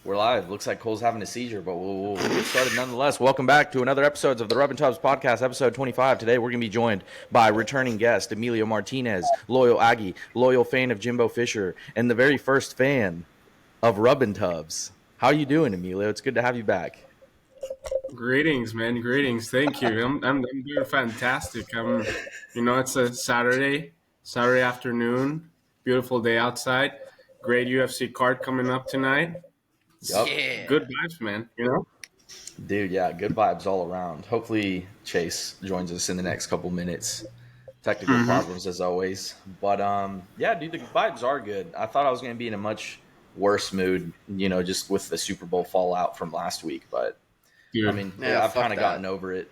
We're live. Looks like Cole's having a seizure, but we'll get started nonetheless. Welcome back to another episode of the Rub and Tubs Podcast, episode 25. Today we're going to be joined by returning guest Emilio Martinez, loyal Aggie, loyal fan of Jimbo Fisher, and the very first fan of Rub and Tubs. How you doing, Emilio? It's good to have you back. Greetings, man. Greetings. Thank you. I'm doing fantastic. It's a Saturday afternoon. Beautiful day outside. Great UFC card coming up tonight. Yep. Yeah. Good vibes, man. Dude, yeah, good vibes all around. Hopefully Chase joins us in the next couple minutes. Technical problems as always. But yeah, dude, the vibes are good. I thought I was going to be in a much worse mood, just with the Super Bowl fallout from last week, but Dude. I mean, I've kind of gotten over it.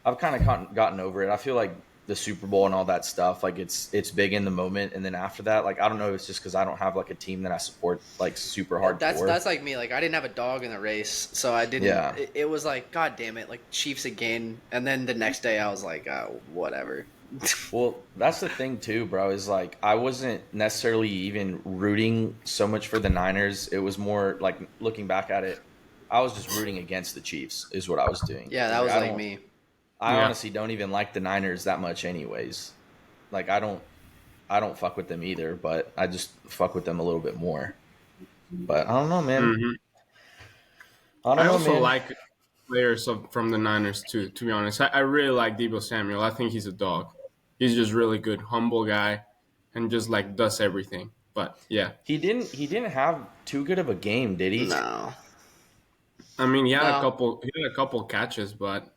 I feel like the Super Bowl and all that stuff, like it's big in the moment, and then after that, like I don't know, it's just because I don't have like a team that I support like super hard. That's like me. Like I didn't have a dog in the race, so I didn't. Yeah. It was like, God damn it, like Chiefs again, and then the next day I was like, whatever. Well, that's the thing too, bro. Is like I wasn't necessarily even rooting so much for the Niners. It was more like looking back at it, I was just rooting against the Chiefs is what I was doing. Yeah, that was like me. I honestly don't even like the Niners that much anyways. Like I don't fuck with them either, but I just fuck with them a little bit more. But I don't know, man. I also like players from the Niners too, to be honest. I really like Deebo Samuel. I think he's a dog. He's just really good, humble guy, and just like does everything. But yeah. He didn't have too good of a game, did he? No. I mean, he had a couple catches, but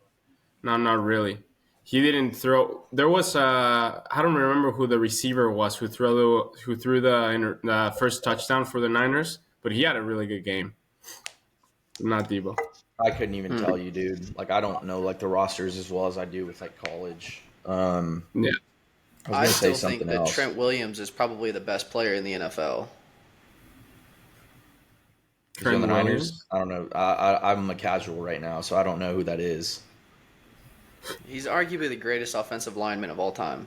no, not really. He didn't throw. There was I don't remember who the receiver was who threw the first touchdown for the Niners, but he had a really good game. Not Deebo. I couldn't even tell you, dude. Like I don't know like the rosters as well as I do with like college. Yeah. I still think that Trent Williams is probably the best player in the NFL. Trent Niners? I don't know. I'm a casual right now, so I don't know who that is. He's arguably the greatest offensive lineman of all time.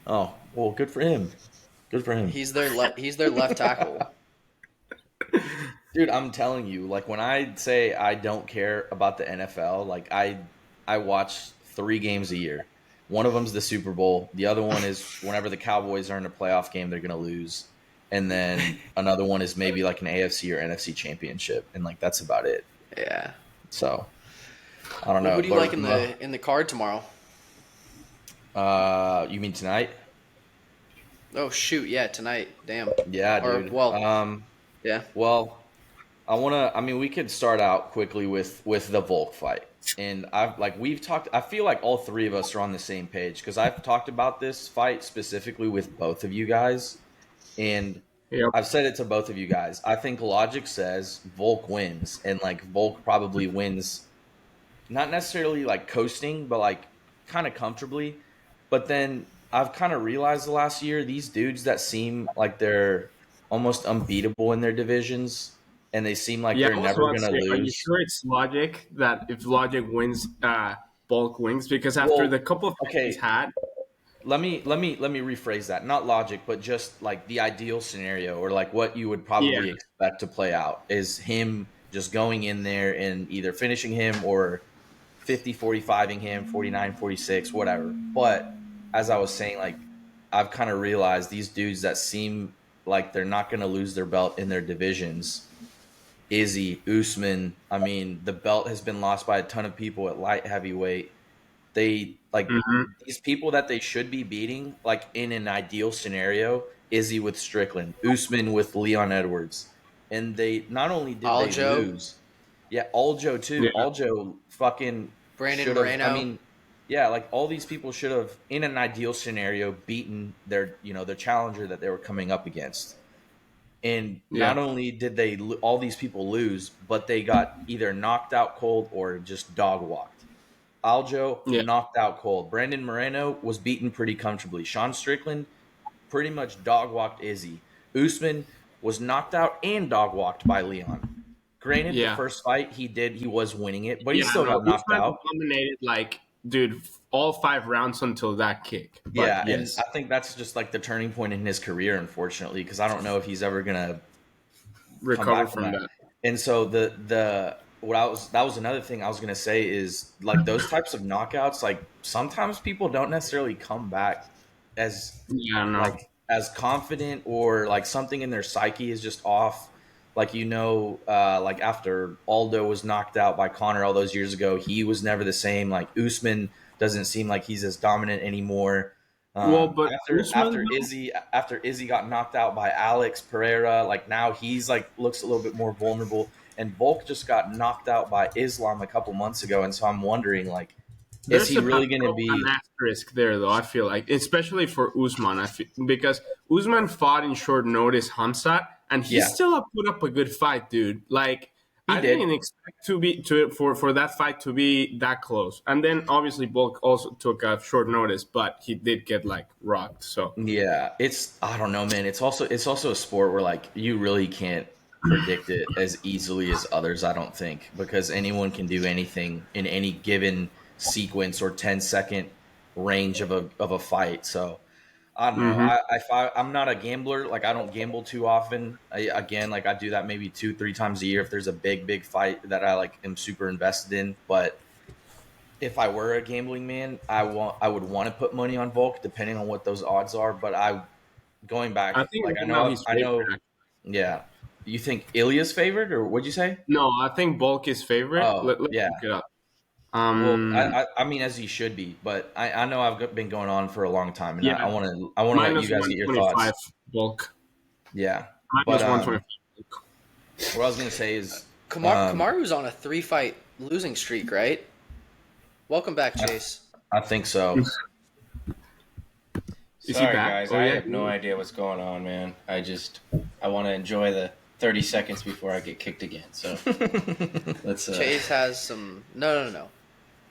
Oh, well, good for him. Good for him. He's their left tackle. Dude, I'm telling you, like when I say I don't care about the NFL, like I watch 3 games a year. One of them's the Super Bowl. The other one is whenever the Cowboys are in a playoff game, they're going to lose. And then another one is maybe like an AFC or NFC championship, and like that's about it. Yeah. So I don't know. Who do you like in the card tomorrow? You mean tonight? Oh shoot! Yeah, tonight. Damn. Yeah, dude. Yeah. Well, we could start out quickly with the Volk fight. And we've talked, I feel like all 3 of us are on the same page because I've talked about this fight specifically with both of you guys. And I've said it to both of you guys. I think logic says Volk wins, and like Volk probably wins, not necessarily like coasting, but like kind of comfortably. But then I've kind of realized the last year, these dudes that seem like they're almost unbeatable in their divisions, and they seem like they're never going to lose. Are you sure it's logic that if logic wins, Volk wins? Because after the couple of he's had. Let me rephrase that. Not logic, but just like the ideal scenario, or like what you would probably expect to play out is him just going in there and either finishing him or 50-45ing him, 49-46, whatever. But as I was saying, like I've kind of realized these dudes that seem like they're not going to lose their belt in their divisions. Izzy, Usman, I mean, the belt has been lost by a ton of people at light heavyweight. They these people that they should be beating, like in an ideal scenario, Izzy with Strickland, Usman with Leon Edwards, and they not only did they lose, Aljo too. Yeah. Aljo fucking Brandon Moreno. I mean, yeah, like all these people should have, in an ideal scenario, beaten their challenger that they were coming up against. And not only did all these people lose, but they got either knocked out cold or just dog walked. Aljo knocked out cold. Brandon Moreno was beaten pretty comfortably. Sean Strickland pretty much dog walked Izzy. Usman was knocked out and dog walked by Leon. Granted, the first fight he was winning it, but he still got knocked out. Dominated all 5 rounds until that kick. But and I think that's just like the turning point in his career, unfortunately, because I don't know if he's ever gonna recover from that. And so the what I was that was another thing I was gonna say is like those types of knockouts, like sometimes people don't necessarily come back as Yeah, no. like as confident, or like something in their psyche is just off. Like like after Aldo was knocked out by Conor all those years ago, he was never the same. Like Usman doesn't seem like he's as dominant anymore. Well, but After Usman, though, Izzy got knocked out by Alex Pereira, like now he's like looks a little bit more vulnerable. And Volk just got knocked out by Islam a couple months ago, and so I'm wondering, like, is there's he a really going to an be? asterisk there, though. I feel like, especially for Usman, because Usman fought in short notice Hamzat, and he Yeah, still put up a good fight, dude. Like, he I did. didn't expect for that fight to be that close. And then obviously Bulk also took a short notice, but he did get like rocked. So Yeah, it's I don't know, man. It's also a sport where like you really can't predict it as easily as others. I don't think, because anyone can do anything in any given sequence or 10-second range of a fight. So I don't know. hmm I'm not a gambler. Like I don't gamble too often. Again, like I do that maybe 2-3 times a year if there's a big fight that I like am super invested in. But if I were a gambling man, I would want to put money on Volk depending on what those odds are. But going I back, think like right now he's I know, favored. yeah. You think Ilya's favored, or what'd you say? No, I think Bulk is favorite. Oh, Let's yeah. look it up. Well, Um, I mean, as he should be, but I know been going on for a long time, and yeah, I want to let you minus guys get your 125 thoughts. Bulk. Yeah, but Minus 125 Bulk. what I was gonna say is, Kamaru's on a 3-fight losing streak, right? Welcome back, I, Chase. I think so. Is he Sorry, back? guys. Oh I yeah. have no idea what's going on, man. I want to enjoy the 30 seconds before I get kicked again. So let's. Chase has some. No.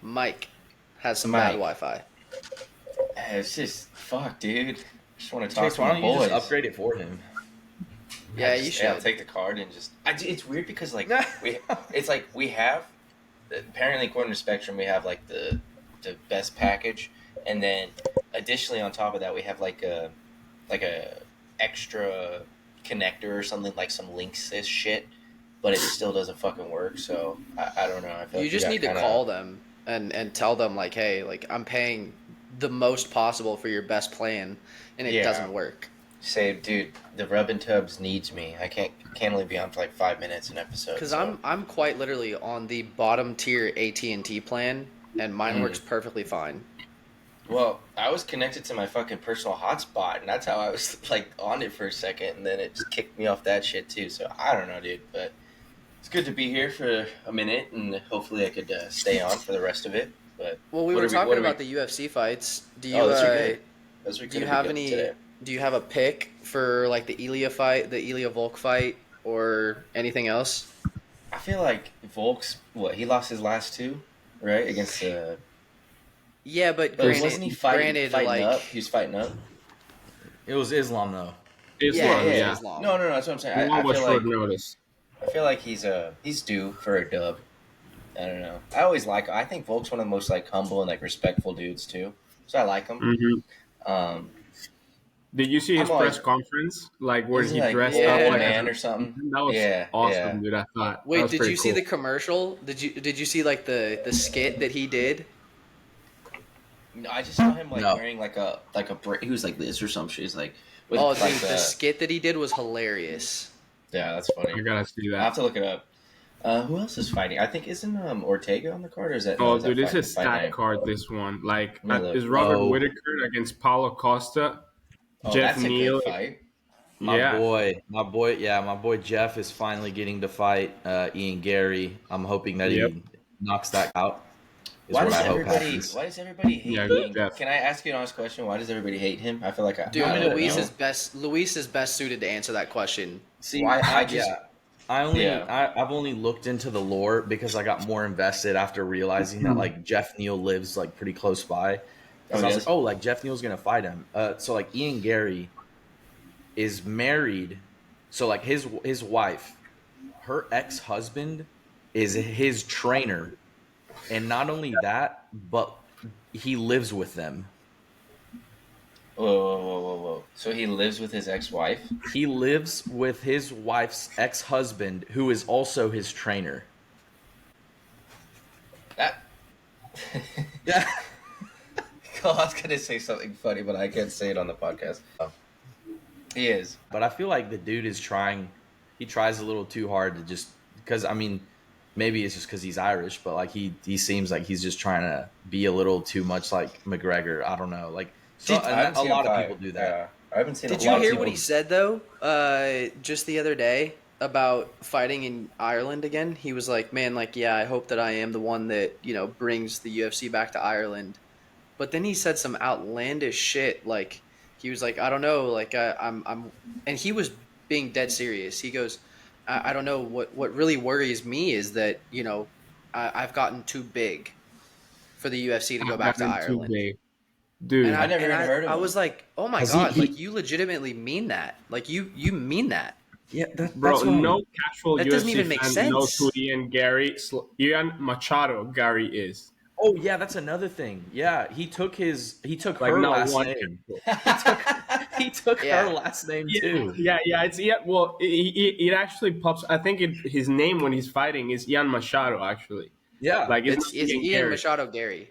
Mike has some bad Mike. Wi-Fi. It's just fuck, dude. Just want to talk Chase, to why my don't you just boys. upgrade it for him? Yeah, you should. I'll take the card and just. It's weird because like it's like we have apparently according to Spectrum we have like the best package, and then additionally on top of that we have like a extra connector or something, like some Linksys shit, but it still doesn't fucking work. So I don't know. I feel You like we just got need to kind of call them and tell them like, hey, like I'm paying the most possible for your best plan, and it yeah. doesn't work. Say, dude, the Rub and Tubs needs me. I can't only be on for like 5 minutes an episode. Because So. I'm quite literally on the bottom tier AT&T plan, and mine works Mm. perfectly fine. Well, I was connected to my fucking personal hotspot, and that's how I was like on it for a second, and then it just kicked me off that shit too. So I don't know, dude, but it's good to be here for a minute, and hopefully I could stay on for the rest of it. But Well, we what were are we? talking What are we? about the UFC fights. Oh, those are good. Those we Do could you have have been getting any? today. Do you have a pick for like the Ilya fight, the Ilya Volk fight, or anything else? I feel like Volk's he lost his last two, right, against Yeah, but but wasn't he granted, fighting like, up? He was fighting up. It was Islam though. yeah, it Islam, was yeah. Islam. No, that's what I'm saying. One was short notice. I feel like he's due for a dub. I don't know. I think Volk's one of the most like humble and like respectful dudes too. So I like him. hmm Um, Did you see his I'm press always conference, like where isn't he he like dressed up Yeah. old like man or something? that was Yeah, awesome, yeah. dude. I thought that Wait, was did pretty you see cool. the commercial? Did you see like the skit that he did? No, I just saw him like No, wearing he was like this or some shit. He's like with Oh, like dude, the skit that he did was hilarious. yeah, that's funny. I gotta see I'll that. have to look it up. Who else is fighting? I think isn't Ortega on the card, or is that Oh, is that dude, this fight, is fight stat night? card. This one, like, Let me look. is Robert oh, Whitaker against Paulo Costa, Oh, Jeff that's a good Neal. fight. Yeah, my boy Jeff is finally getting to fight Ian Gary. I'm hoping that yep, he knocks that out. Is what I hope happens. Why does everybody hate yeah, good Ian? Jeff. Can I ask you an honest question? Why does everybody hate him? I feel like Dude, want me to Luis know? is best suited to answer that question. See, Why I just yeah. I've only looked into the lore because I got more invested after realizing that like Jeff Neal lives like pretty close by. Oh, Because I he was is? like, oh, like Jeff Neal's gonna fight him. So like Ian Gary is married. So like his wife, her ex husband is his trainer, and not only that, but he lives with them. Whoa. So he lives with his ex-wife. He lives with his wife's ex-husband, who is also his trainer. That. Yeah. I was gonna say something funny, but I can't say it on the podcast. Oh. He is. But I feel like the dude is trying. He tries a little too hard to just because I mean, maybe it's just because he's Irish, but like he seems like he's just trying to be a little too much like McGregor. I don't know, like so a lot of people do that. Yeah, I haven't seen. Did a you lot hear of what he said though? Just the other day about fighting in Ireland again. He was like, "Man, like, yeah, I hope that I am the one that brings the UFC back to Ireland." But then he said some outlandish shit. Like he was like, "I don't know, like I'm," and he was being dead serious. He goes, "I don't know. What really worries me is that I've gotten too big for the UFC to go I've back to gotten too Ireland." big, And dude. I never even heard of I him. was like, "Oh my Has god! he- Like you legitimately mean that? Like you mean that? Yeah, Bro, that's what no casual That UFC doesn't even make fan knows sense." who Ian Machado Gary is. Oh yeah, that's another thing. Yeah, he took Like her not last one name. casual. He took Yeah. her last name Yeah, too. yeah. It's well, it actually pops. I think his name when he's fighting is Ian Machado. Actually, Yeah, like it's not It's Ian Ian Gary. Machado Gary.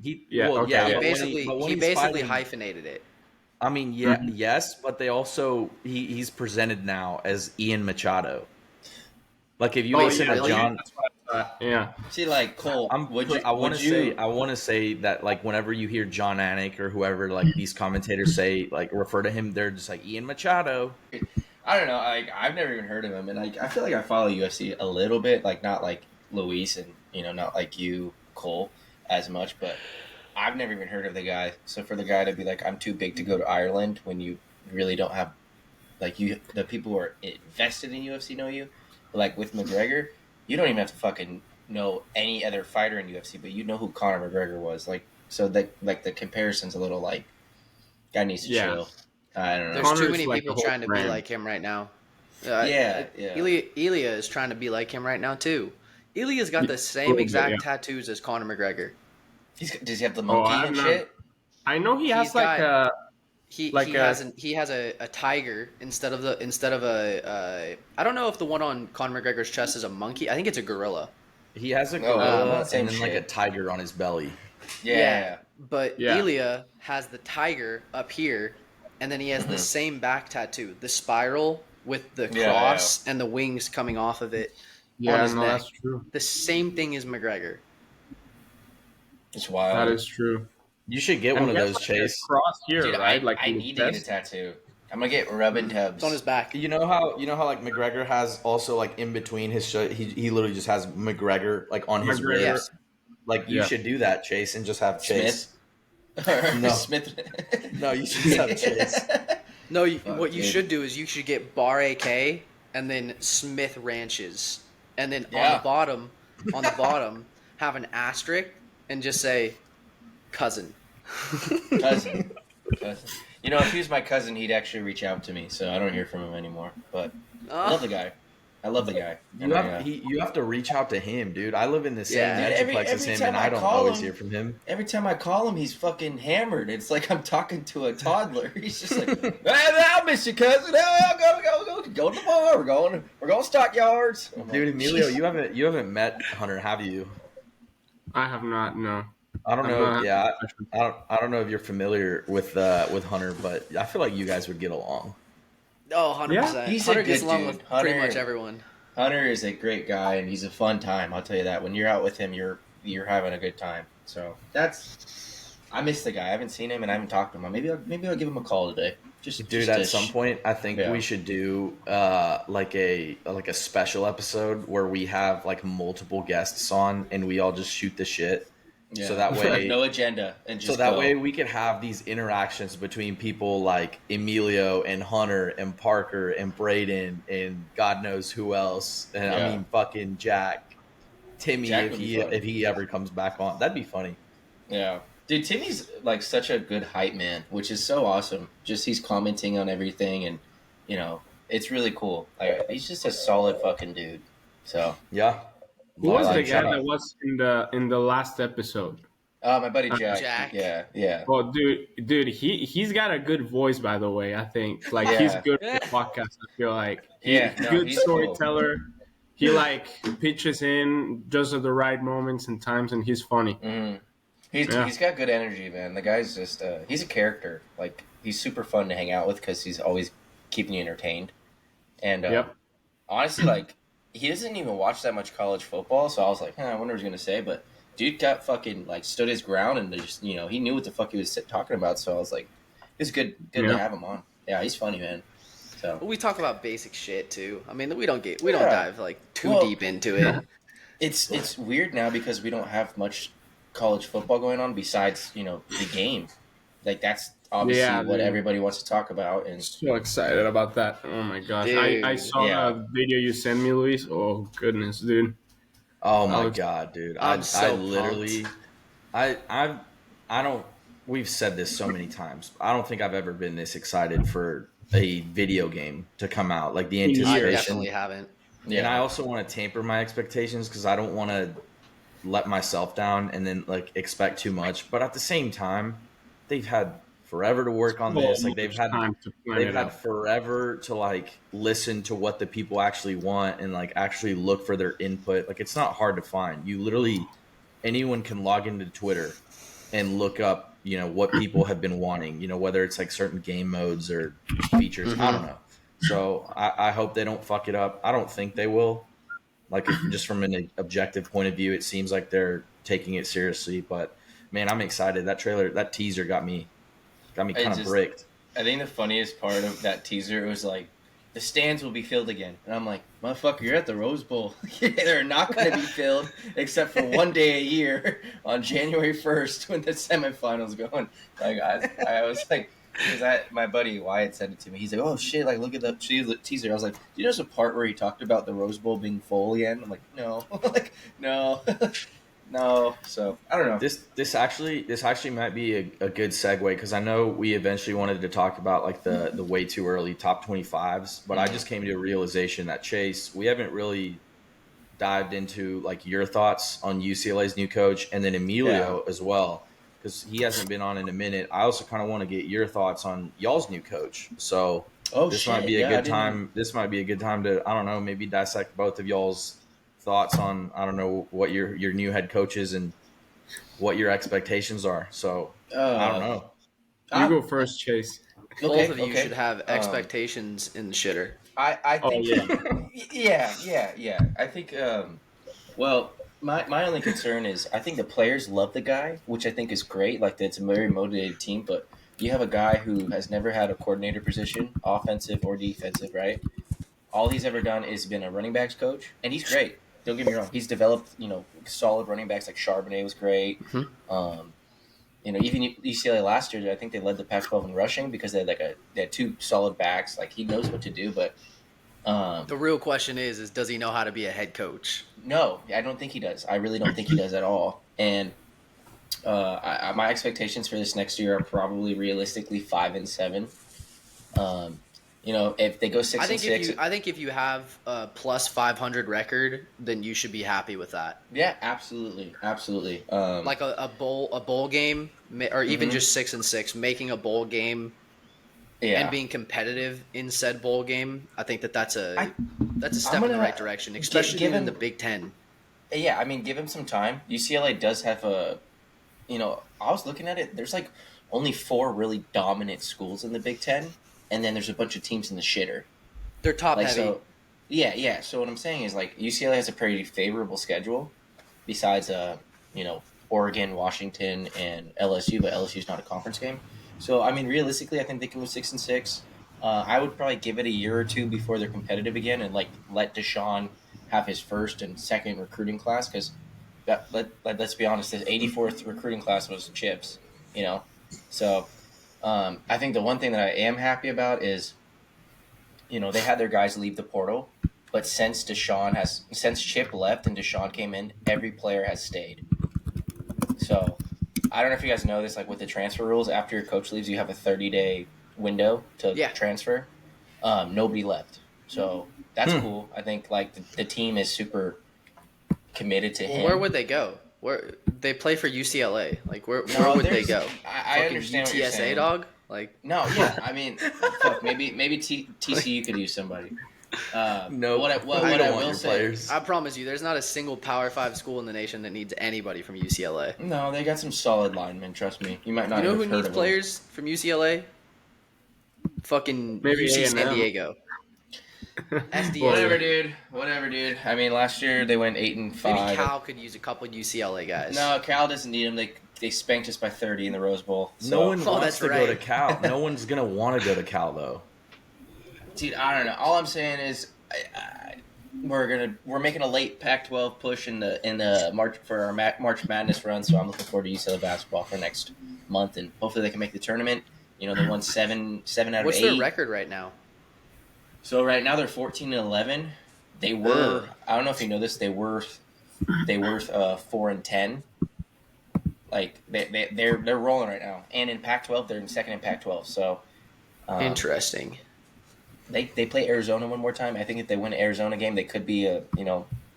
Yeah. Okay. He Yeah. When he he's basically fighting, hyphenated it. I mean, yeah, Mhm. yes, but they also he's presented now as Ian Machado. Like if you Oh listen yeah. to Really? Okay. John, That's what I thought. Yeah. See, like Cole, I want to say that like whenever you hear John Anik or whoever like these commentators say like refer to him, they're just like Ian Machado. I don't know. Like I've never even heard of him, and like I feel like I follow UFC a little bit, like not like Luis and not like you, Cole, as much, but I've never even heard of the guy. So for the guy to be like, I'm too big to go to Ireland when you really don't have like the people who are invested in UFC know you, but like with McGregor, you don't even have to fucking know any other fighter in UFC, but you know who Conor McGregor was. Like so that like the comparison's a little like guy needs to Yeah. chill. I don't know. There's too Connor's many like people a whole trying to be brand. like him right now. Yeah. Ilya is trying to be like him right now too. Ilya's got the same bit, exact yeah. tattoos as Conor McGregor. Does he have the Oh, monkey I'm and not. shit? I know he has He's like got- a like he has a tiger instead of a I don't know if the one on Conor McGregor's chest is a monkey. I think it's a gorilla. He has a Oh, gorilla same and then like a shit. tiger on his belly. Yeah. But Yeah. Ilya has the tiger up here, and then he has the same back tattoo, the spiral with the Yeah, cross and the wings coming off of it on yeah. his No, neck. that's true. The same thing as McGregor. It's wild. That is true. You should get And one of he has, those, like, a Chase. cross here, Dude, right? Like I in his need to get a chest. tattoo. I'm gonna get rubbing tubs. It's on his back. You know how like McGregor has also like in between his he literally just has McGregor like on his McGregor. ribs. Like you Yeah. should do that, Chase, and just have Chase. No. Smith. No, you should just have Chase. No, Fuck, what you dude. should do is you should get Bar AK and then Smith Ranches, and then Yeah. on the bottom, have an asterisk and just say cousin. cousin. You know, if he was my cousin, he'd actually reach out to me. So I don't hear from him anymore. But I love the guy. You have to reach out to him, dude. I live in the same Yeah. Dude, metroplex as every him, time and I I don't call always him- hear from him. Every time I call him, he's fucking hammered. It's like I'm talking to a toddler. He's just like, hey, I miss you, cousin. Go to the bar. We're going stockyards. I'm like, Dude, Emilio, you haven't met Hunter, have you? I have not. No. I don't I've know. not- Yeah, I don't know if you're familiar with Hunter, but I feel like you guys would get along. Oh, 100%. Yeah, he's a Hunter gets good along dude. with pretty Hunter- much everyone. Hunter is a great guy, and he's a fun time. I'll tell you that. When you're out with him, you're having a good time. So I miss the guy. I haven't seen him, and I haven't talked to him. Maybe I'll give him a call today. Dude, at some point, I think Yeah. we should do like a special episode where we have like multiple guests on, and we all just shoot the shit. Yeah. So that way, no agenda, and just so that go. way we could have these interactions between people like Emilio and Hunter and Parker and Braden and God knows who else. And I Yeah. mean, fucking Jack, Timmy, Jack would be fun. if he ever comes back on, that'd be funny. Yeah. Dude, Timmy's like such a good hype man, which is so awesome. Just he's commenting on everything, and it's really cool. Like, he's just a solid fucking dude. So Yeah. Who was Like, the guy shout out. that was in the last episode? My buddy Jack. Jack. Yeah. Oh, dude, he's got a good voice, by the way. I think like he's Yeah. good for the podcast. I feel like Yeah, he's no, good he's cool. storyteller. He like pitches in just at the right moments and times, and he's funny. Mm-hmm. He's got good energy, man. The guy's just he's a character. Like he's super fun to hang out with because he's always keeping you entertained. And Yep. honestly, like he doesn't even watch that much college football, so I was like, I wonder what he's gonna say. But dude got fucking like stood his ground and just he knew what the fuck he was talking about. So I was like, it's good to have him on. Yeah, he's funny, man. So We talk about basic shit too. I mean, we don't dive like too deep into it. It's weird now because we don't have much college football going on besides the game. Like that's obviously what everybody wants to talk about. And so excited about that. Oh my gosh, I saw the video you sent me, Luis. Oh goodness, dude. Oh my god, dude! I'm so literally, I don't. We've said this so many times. I don't think I've ever been this excited for a video game to come out. Like the anticipation. I definitely haven't. Yeah. And I also want to tamper my expectations because I don't want to let myself down and then like expect too much. But at the same time, they've had forever to work on this. Like they've had forever to like listen to what the people actually want and like actually look for their input. Like it's not hard to find. You literally anyone can log into Twitter and look up, what people have been wanting, whether it's like certain game modes or features. I don't know. So I hope they don't fuck it up. I don't think they will. Like just from an objective point of view, it seems like they're taking it seriously. But man, I'm excited. That teaser got me kind of bricked. I think the funniest part of that teaser was like, the stands will be filled again. And I'm like, motherfucker, you're at the Rose Bowl. They're not going to be filled except for one day a year on January 1st when the semifinals going. Like I was like, because my buddy Wyatt sent it to me. He's like, oh shit, like look at the teaser. I was like, do you know there's a part where he talked about the Rose Bowl being full again? I'm like, no. Like, no. No, so I don't know. This actually might be a good segue because I know we eventually wanted to talk about like the way too early top 25s, but I just came to a realization that Chase, we haven't really dived into like your thoughts on UCLA's new coach and then Emilio as well because he hasn't been on in a minute. I also kind of want to get your thoughts on y'all's new coach. So this might be a good time. This might be a good time to maybe dissect both of y'all's thoughts on what your new head coach is and what your expectations are. So I don't know. You go first, Chase. Both of you should have expectations in the shitter. I think yeah. I think well, my only concern is I think the players love the guy, which I think is great. Like it's a very motivated team, but you have a guy who has never had a coordinator position, offensive or defensive, right? All he's ever done is been a running backs coach, and he's great. Don't get me wrong. He's developed, solid running backs like Charbonnet was great. Mm-hmm. Even UCLA last year, I think they led the Pac-12 in rushing because they had two solid backs. Like he knows what to do, but the real question is does he know how to be a head coach? No, I don't think he does. I really don't think he does at all. And my expectations for this next year are probably realistically 5-7. If they go 6-6, I think if you have a plus 500 record, then you should be happy with that. Yeah, absolutely. Like a bowl game, or even just 6-6, making a bowl game, and being competitive in said bowl game. I think that's a step in the right direction, especially in the Big Ten. Yeah, I mean, give him some time. UCLA does have I was looking at it. There's like only 4 really dominant schools in the Big Ten. And then there's a bunch of teams in the shitter. They're top heavy. So, yeah. So what I'm saying is like UCLA has a pretty favorable schedule, besides Oregon, Washington, and LSU. But LSU's not a conference game. So I mean, realistically, I think they can go 6-6. I would probably give it a year or two before they're competitive again, and like let Deshaun have his first and second recruiting class because let's be honest, his 84th recruiting class was chips. So. I think the one thing that I am happy about is, they had their guys leave the portal, but since Chip left and Deshaun came in, every player has stayed. So, I don't know if you guys know this, like with the transfer rules, after your coach leaves, you have a 30-day window to transfer. Nobody left. So, that's cool. I think like the team is super committed to him. Where would they go? Where they play for UCLA? Like where No, would they there's. go? I Fucking understand what you're UTSA, saying. dog. Like No, yeah. I mean, fuck. Maybe TCU could use somebody. Nope, we What don't I want will your say. players. I promise you, there's not a single Power Five school in the nation that needs anybody from UCLA. No, they got some solid linemen. Trust me. You might You not know have who heard needs of them. players from UCLA? Fucking Maybe UC San A&M. Diego. Well, SDSU. Whatever, dude. I mean, last year they went 8-5. Maybe Cal could use a couple UCLA guys. No, Cal doesn't need them. They spanked us by 30 in the Rose Bowl. So. No one Oh, wants that's to go to right. Cal. No one's gonna want to go to Cal though. Dude, I don't know. All I'm saying is, we're making a late Pac-12 push in the March for our March Madness run. So I'm looking forward to UCLA basketball for next month, and hopefully they can make the tournament. You know, they won seven out of What's 8. their record right now? So right now they're 14-11. They were. I don't know if you know this. They were 4-10. Like they're rolling right now, and in Pac-12 they're in second in Pac-12. So Interesting. they play Arizona one more time. I think if they win an Arizona game, they could be a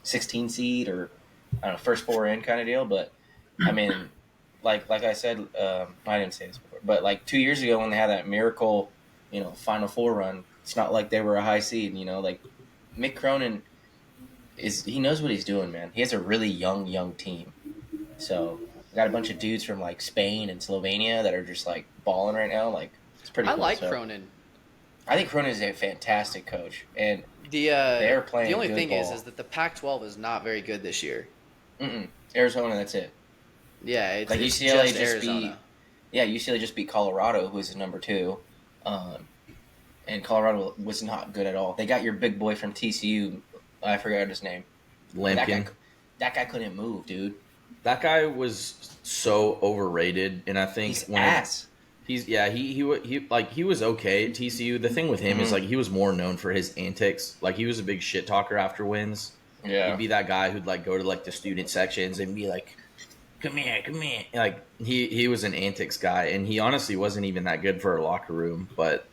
16 seed or I don't know, first 4 in kind of deal. But I mean, like I said, I didn't say this before, but like 2 years ago when they had that miracle, Final Four run, it's not like they were a high seed. Like Mick Cronin he knows what he's doing, man. He has a really young team. So we got a bunch of dudes from like Spain and Slovenia that are just like balling right now. Like it's pretty. I cool. like So, Cronin. I think Cronin is a fantastic coach, and They're playing the only good thing ball. is that the Pac-12 is not very good this year. Arizona, that's it. Yeah, it's Like it's UCLA just just Arizona. UCLA just beat Colorado, who is number 2, and Colorado was not good at all. They got your big boy from TCU. I forgot his name. Lampkin. That guy couldn't move, dude. That guy was so overrated, and I think He's ass. He was okay at TCU. The thing with him is like he was more known for his antics. Like he was a big shit talker after wins. Yeah. He'd be that guy who'd like go to like the student sections and be like, come here. Like he was an antics guy, and he honestly wasn't even that good for a locker room. But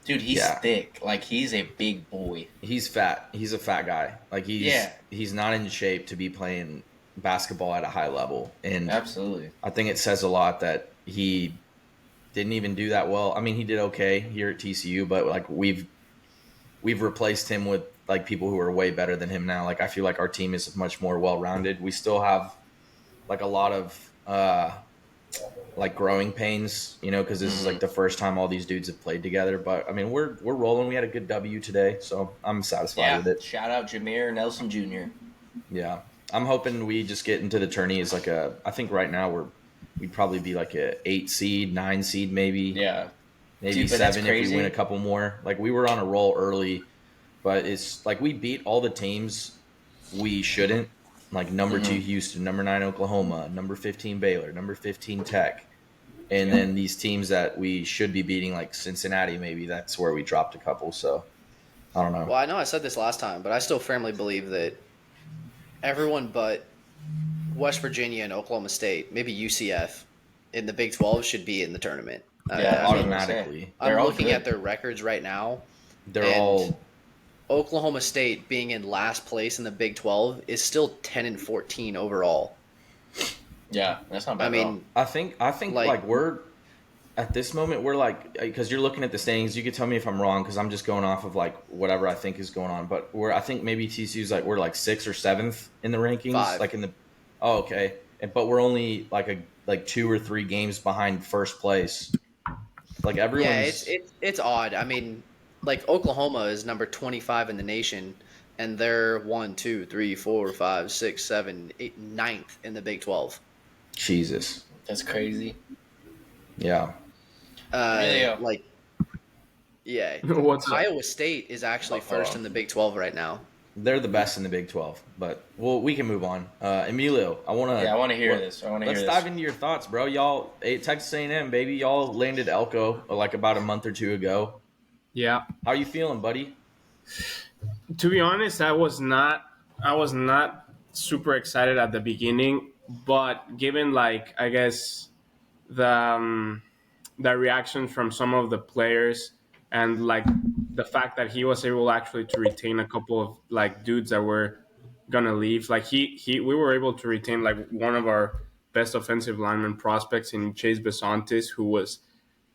Dude, he's Yeah. thick. Like he's a big boy. he's fat. He's a fat guy. Like he's not in shape to be playing basketball at a high level. And Absolutely. I think it says a lot that he didn't even do that well. I mean, he did okay here at TCU, but like we've replaced him with like people who are way better than him now. Like I feel like our team is much more well-rounded. We still have like a lot of like growing pains, because this is like the first time all these dudes have played together. But I mean, we're rolling. We had a good W today, so I'm satisfied with it. Shout out Jameer Nelson Jr. Yeah, I'm hoping we just get into the tourney as like I think right now we'd probably be like a 8 seed, 9 seed maybe. Yeah. Maybe Dude, but that's 7 if we crazy. win a couple more. Like we were on a roll early, but it's like we beat all the teams we shouldn't. Like number 2 Houston, number 9 Oklahoma, number 15 Baylor, number 15 Tech. And then these teams that we should be beating, like Cincinnati, maybe that's where we dropped a couple. So I don't know. Well, I know I said this last time, but I still firmly believe that everyone but West Virginia and Oklahoma State, maybe UCF, in the Big 12 should be in the tournament. Yeah, I mean, automatically. They're I'm all looking good. at their records right now. They're and all Oklahoma State being in last place in the Big 12 is still 10-14 overall. Yeah, that's not bad I at mean, I think like- like we're at this moment we're like, because you're looking at the standings, you could tell me if I'm wrong because I'm just going off of like whatever I think is going on. But I think maybe TCU's like we're like 6th or 7th in the rankings, 5. like in the. Oh, okay, but we're only like 2 or 3 games behind first place. Like everyone's. yeah, it's odd. I mean, like Oklahoma is number 25 in the nation, and they're 1, 2, 3, 4, 5, 6, 7, 8, 9th in the Big 12. Jesus. all. That's crazy. Yeah. Emilio. Like, yeah, What's up? Iowa State is actually first in the Big 12 right now. They're the best in the Big 12, but we can move on. Emilio, I want to. Yeah, I want to hear this. Let's dive into your thoughts, bro. Y'all, Texas A&M, baby, y'all landed Elko like about a month or 2 ago. Yeah. How you feeling, buddy? To be honest, I was not super excited at the beginning, but given like I guess the reaction from some of the players and like the fact that he was able actually to retain a couple of like dudes that were gonna leave. Like we were able to retain like one of our best offensive lineman prospects in Chase Besantes, who was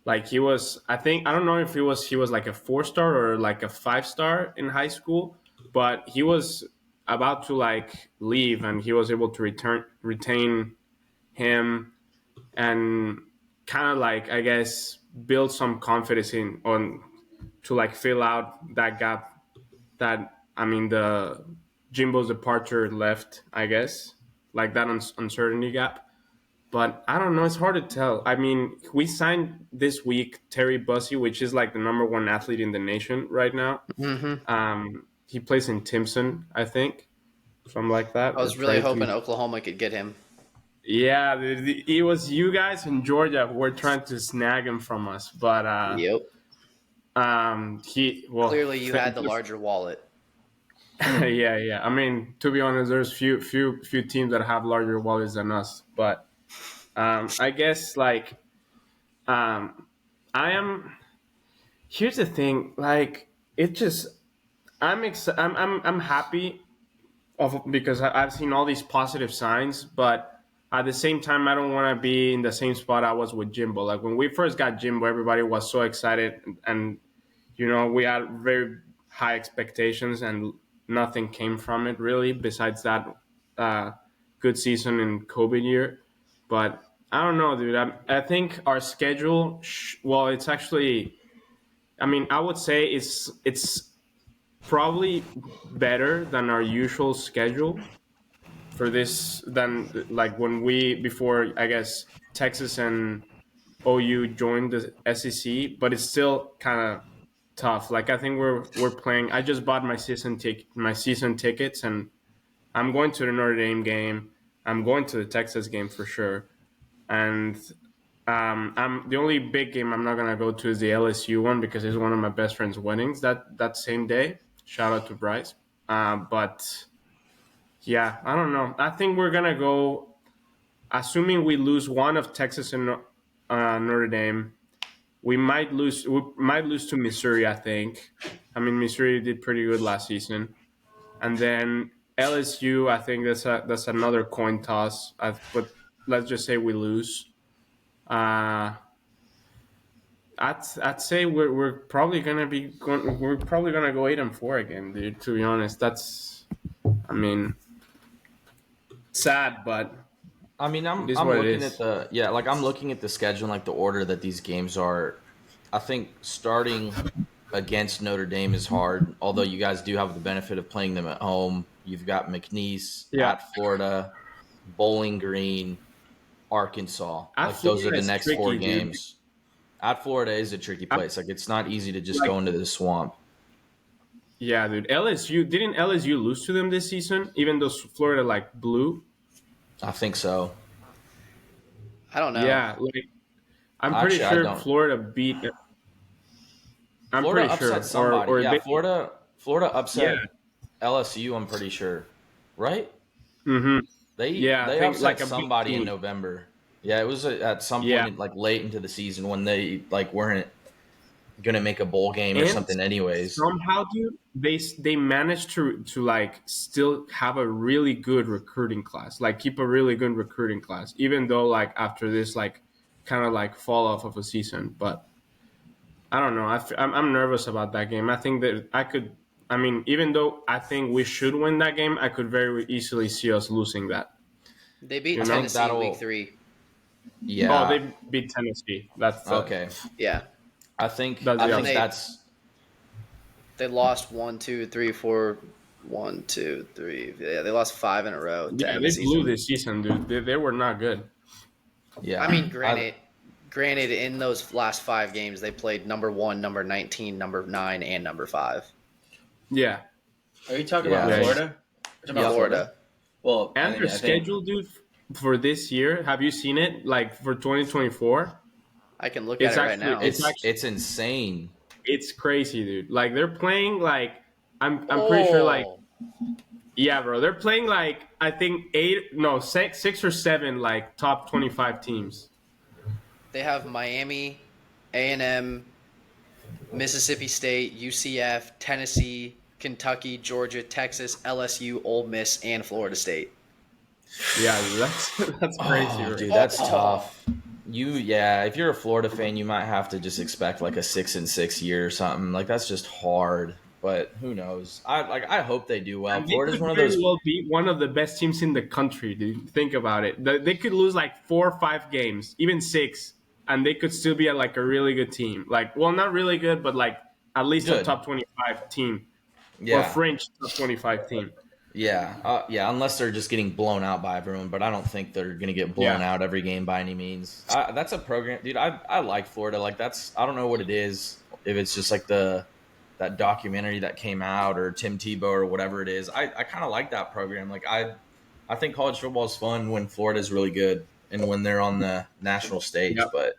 like he was. I think I don't know if he was like a 4-star or like a 5-star in high school, but he was about to like leave, and he was able to retain him and kind of like I guess build some confidence in on to like fill out that gap that I mean the Jimbo's departure left, I guess, like that uncertainty gap. But I don't know. It's hard to tell. I mean, we signed this week Terry Bussey, which is like the number one athlete in the nation right now. Mm-hmm. He plays in Timpson, I think, something like that. I We're was really trying hoping to. Oklahoma could get him. Yeah, it was you guys in Georgia who were trying to snag him from us, but Yep. he well Clearly, you had the larger wallet. yeah. I mean, to be honest, there's few teams that have larger wallets than us, but I guess like I am. Here's the thing, like it just I'm happy of because I've seen all these positive signs, but at the same time, I don't want to be in the same spot I was with Jimbo. Like when we first got Jimbo, everybody was so excited, and we had very high expectations, and nothing came from it really. Besides that, uh, good season in COVID year, but I don't know, dude. I think our schedule. Well, it's actually. I mean, I would say it's probably better than our usual schedule for this than like when we before I guess Texas and OU joined the SEC, but it's still kind of tough. Like I think we're playing. I just bought my season tickets, and I'm going to the Notre Dame game. I'm going to the Texas game for sure, and I'm the only big game I'm not gonna go to is the LSU one because it's one of my best friend's weddings that same day. Shout out to Bryce. But yeah, I don't know. I think we're gonna go. Assuming we lose one of Texas and Notre Dame, we might lose. We might lose to Missouri. I think. I mean, Missouri did pretty good last season, and then LSU. I think that's another coin toss. But let's just say we lose. Uh, I'd say we're probably gonna we're probably gonna go 8-4 again, dude. To be honest, that's I mean sad, but I mean, it I'm is I'm what it looking at is. I'm looking at the schedule and like the order that these games are. I think starting against Notre Dame is hard, although you guys do have the benefit of playing them at home. You've got McNeese Yeah, at Florida, Bowling Green, Arkansas. at Like those are Florida the is next four tricky, dude. games. At Florida is a tricky I, place. Like it's not easy to just like go into the swamp. yeah, dude. LSU lose to them this season, even though Florida like blew. I think so. I don't know. Yeah, like I'm pretty Actually, I sure don't. Florida beat. I'm Florida pretty upset sure, somebody. or Yeah, they. Florida Yeah. upset LSU. I'm pretty sure, right? Mm-hmm. They Yeah, I they think upset like a big somebody in team. November. Yeah, it was at some point Yeah, in, like late into the season when they like weren't gonna make a bowl game or and something. Anyways, somehow, dude, they managed to like still have a really good recruiting class, like keep a really good recruiting class, even though like after this like kind of like fall off of a season. But I don't know. I'm nervous about that game. I think that I could. I mean, even though I think we should win that game, I could very easily see us losing that. They beat You I know? think Tennessee week that'll. 3. Oh, Yeah. they beat Tennessee. That's the Okay. Yeah. I think that's I the And think upset. they lost 1, 2, 3, 4, 1, 2, 3. Yeah, they lost 5 in a row to Yeah, end the they blew season. this season, dude. They were not good. I yeah. mean, granted, in those last 5 games, they played number 1, number 19, number 9, and number 5. Yeah, Are you talking Yeah. about yeah. Florida? You're talking about Yep. Florida? Florida. Well, And their I think schedule, dude, for this year. Have you seen it? Like for 2024, I can look at it's it right actually now. it's It's actually it's insane. it's crazy, dude. Like they're playing like I'm pretty sure like Oh, yeah, bro. They're playing like I think six or seven like top 25 teams. they have Miami, A&M, Mississippi State, UCF, Tennessee, Kentucky, Georgia, Texas, LSU, Ole Miss, and Florida State. Yeah, that's crazy. Oh, Right? dude, that's tough. If you're a Florida fan, you might have to just expect like a 6-6 year or something. Like that's just hard. But who knows? I hope they do well. And they Florida's could one of very those. well be one of the best teams in the country, dude. Think about it. They could lose like 4 or 5 games, even 6, and they could still be like a really good team. Like, well, not really good, but like at least a Good. top 25 team or Yeah, fringe top 25 team. yeah. Unless they're just getting blown out by everyone, but I don't think they're gonna get blown Yeah. out every game by any means. That's a program, dude. I like Florida. Like that's I don't know what it is. If it's just like that documentary that came out or Tim Tebow or whatever it is. I kind of like that program. Like I think college football is fun when Florida's really good and when they're on the national stage. Yep. But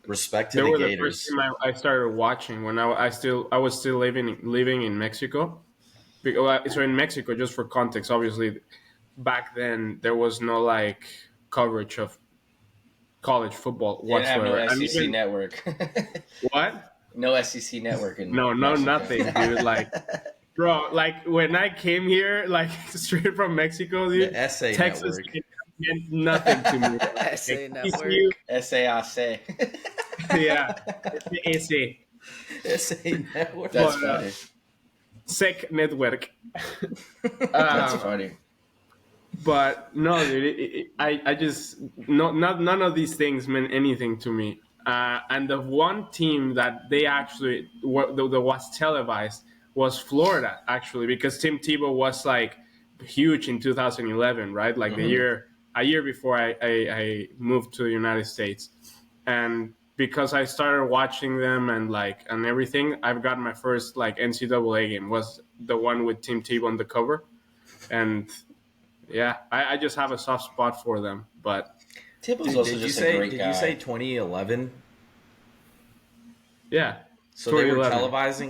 respect to They the were the first Gators. team I started watching when I was still living in Mexico. So in Mexico, just for context, obviously back then there was no like coverage of college football They didn't have no whatsoever. And SEC even network. what? No SEC network in No, Mexico. nothing, dude. Like, bro, like when I came here, like straight from Mexico, The dude, SA Texas Network. meant nothing to me. SA Like, Network. SAIC. yeah, it's the SA Network. That's But, funny. SEC network. That's Um, funny. But no, dude, I just none of these things meant anything to me. And the one team that they actually that was televised was Florida, actually, because Tim Tebow was like huge in 2011, right? Like a year before I moved to the United States, and because I started watching them and everything, I've got my first like NCAA game was the one with Tim Tebow on the cover, and yeah, I just have a soft spot for them. But Tibble's Did, also did you just a say? great Did guy. you say 2011? yeah, So they were 2011.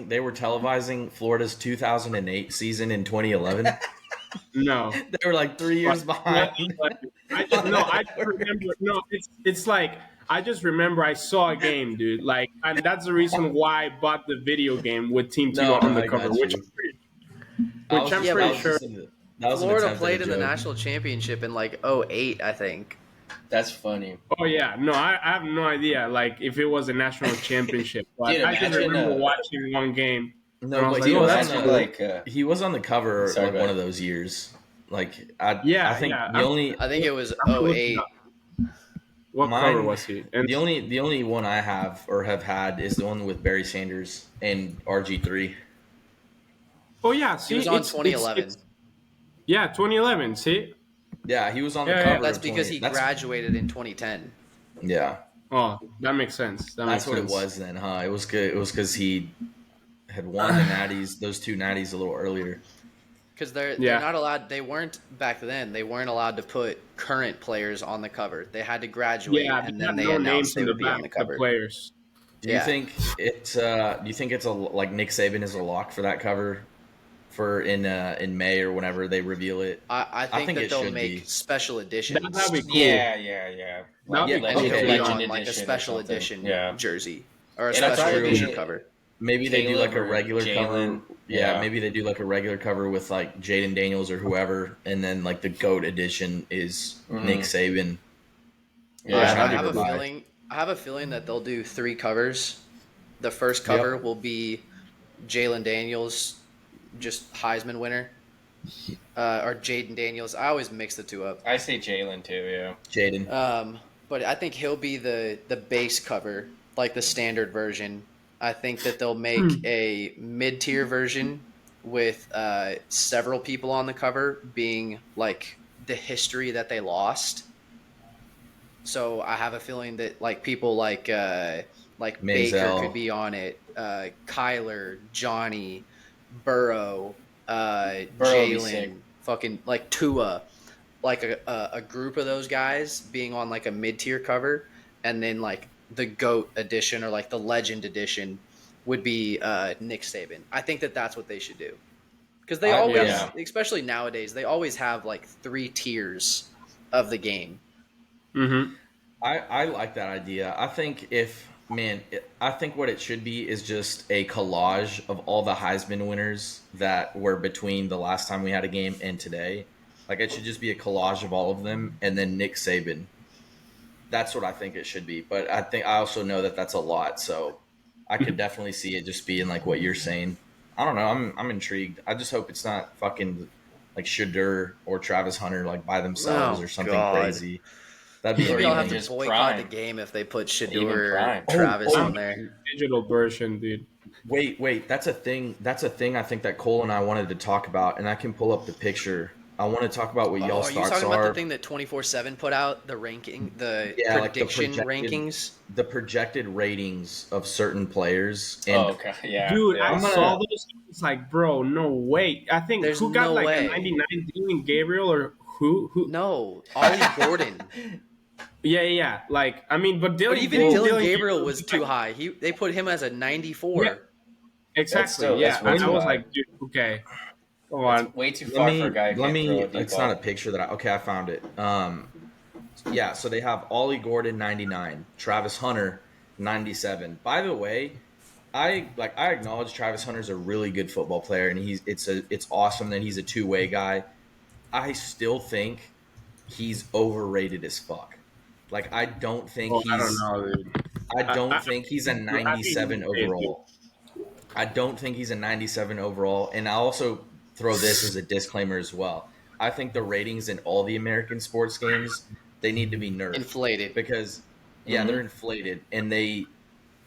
televising. They were televising Florida's 2008 season in 2011. No, They were like 3 years behind. I just no, I just remember. No, it's like I just remember I saw a game, dude. Like, and that's the reason why I bought the video game with Team No, Tebow on the I cover, got which you. I'm Yeah, pretty but sure. That was an Florida attempt at played a in the joke. national championship in like '08, I think. That's funny. Oh yeah, no, I have no idea. Like if it was a national championship, but Dude, I just imagine, remember watching one game and No, I was but like, he oh, was that's on cool. the he was on the cover Sorry, like go one ahead. of those years. Like Yeah, I think yeah. the only I think it was I'm looking '08. up. What cover mine was he? And the only one I have or have had is the one with Barry Sanders and RG3. oh yeah, He see, was on it's 2011. yeah, 2011. See, Yeah, he was on the yeah, yeah. cover That's of because 20. he That's graduated in 2010. yeah. Oh, that makes sense. That makes That's what it sense. was then, huh? It was good. It was because he had won the natties, those 2 natties a little earlier. Because they're Yeah. not allowed. They weren't back then. They weren't allowed to put current players on the cover. They had to graduate, Yeah, and they then had they no announced names they in the would be on back the of the cover. players. Do you Yeah. think it's do you think it's a like Nick Saban is a lock for that cover for in May or whenever they reveal it? I think that it they'll should make be. special editions. That'd be cool. Yeah. Like, That'd be Yeah, And cool. he'll okay. be To on be like a edition or special something. edition Yeah. jersey or a It'll special probably edition be- cover. Maybe they do Caleb like a or regular cover. Jalen. Yeah, Yeah. maybe they do like a regular cover with like Jaden Daniels or whoever, and then like the GOAT edition is Nick Saban. Yeah, I that'd be have a good. feeling. I have a feeling that they'll do 3 covers. The first cover will be Jalen Daniels, just Heisman winner, or Jaden Daniels. I always mix the two up. I say Jalen too. Yeah. Jaden. But I think he'll be the base cover, like the standard version. I think that they'll make a mid-tier version with several people on the cover being like the history that they lost. So I have a feeling that like people like Baker Manziel. could be on it, Kyler, Johnny, Burrow, would be sick. Jalen, fucking like Tua, like a group of those guys being on like a mid-tier cover, and then like the GOAT edition or like the Legend edition would be Nick Saban. I think that that's what they should do, because they always, yeah. especially nowadays, they always have like 3 tiers of the game. Mm-hmm. I like that idea. I think if Man, I think what it should be is just a collage of all the Heisman winners that were between the last time we had a game and today. Like it should just be a collage of all of them, and then Nick Saban. That's what I think it should be. But I also know that that's a lot, so I could definitely see it just being like what you're saying. I don't know. I'm intrigued. I just hope it's not fucking like Shadur or Travis Hunter like by themselves Oh or something God. crazy. That'd be Or Maybe I'll have even to amazing. just boycott the Prime. game if they put Shadur Even or Prime. Travis Oh, on there. Digital version, dude. wait. That's a thing. That's a thing I think that Cole and I wanted to talk about, and I can pull up the picture. I want to talk about what Oh, y'all's are you thoughts talking about the are. thing that 24/7 put out, the Yeah, like prediction rankings? the projected ratings of certain players, Oh, and okay. Yeah. Dude, I Yeah. I'm saw gonna. those. It's like, bro, no way. I think There's who got no like a way. 99, Dylan Gabriel or who? Who? No, Ollie Gordon. Yeah. Like, I mean, but But Dylan, even didn't Dylan Dylan Gabriel Gabriel was just too like, high. They put him as a yeah, 94. exactly. That's Yeah, way I too was high. like, dude, okay, come That's on. way too Let far for a me guy who let can't throw me. a deep It's not a ball. picture that okay. I found it. Yeah. So they have Ollie Gordon 99, Travis Hunter 97. By the way, I acknowledge Travis Hunter's a really good football player, and it's awesome that he's a two-way guy. I still think he's overrated as fuck. Like Oh, I don't know, dude. I I, don't I, think he's a I think 97 he's okay, dude. overall. I don't think he's a 97 overall. And I'll also throw this as a disclaimer as well. I think the ratings in all the American sports games, they need to be nerfed Inflated. because yeah, they're Mm-hmm. inflated and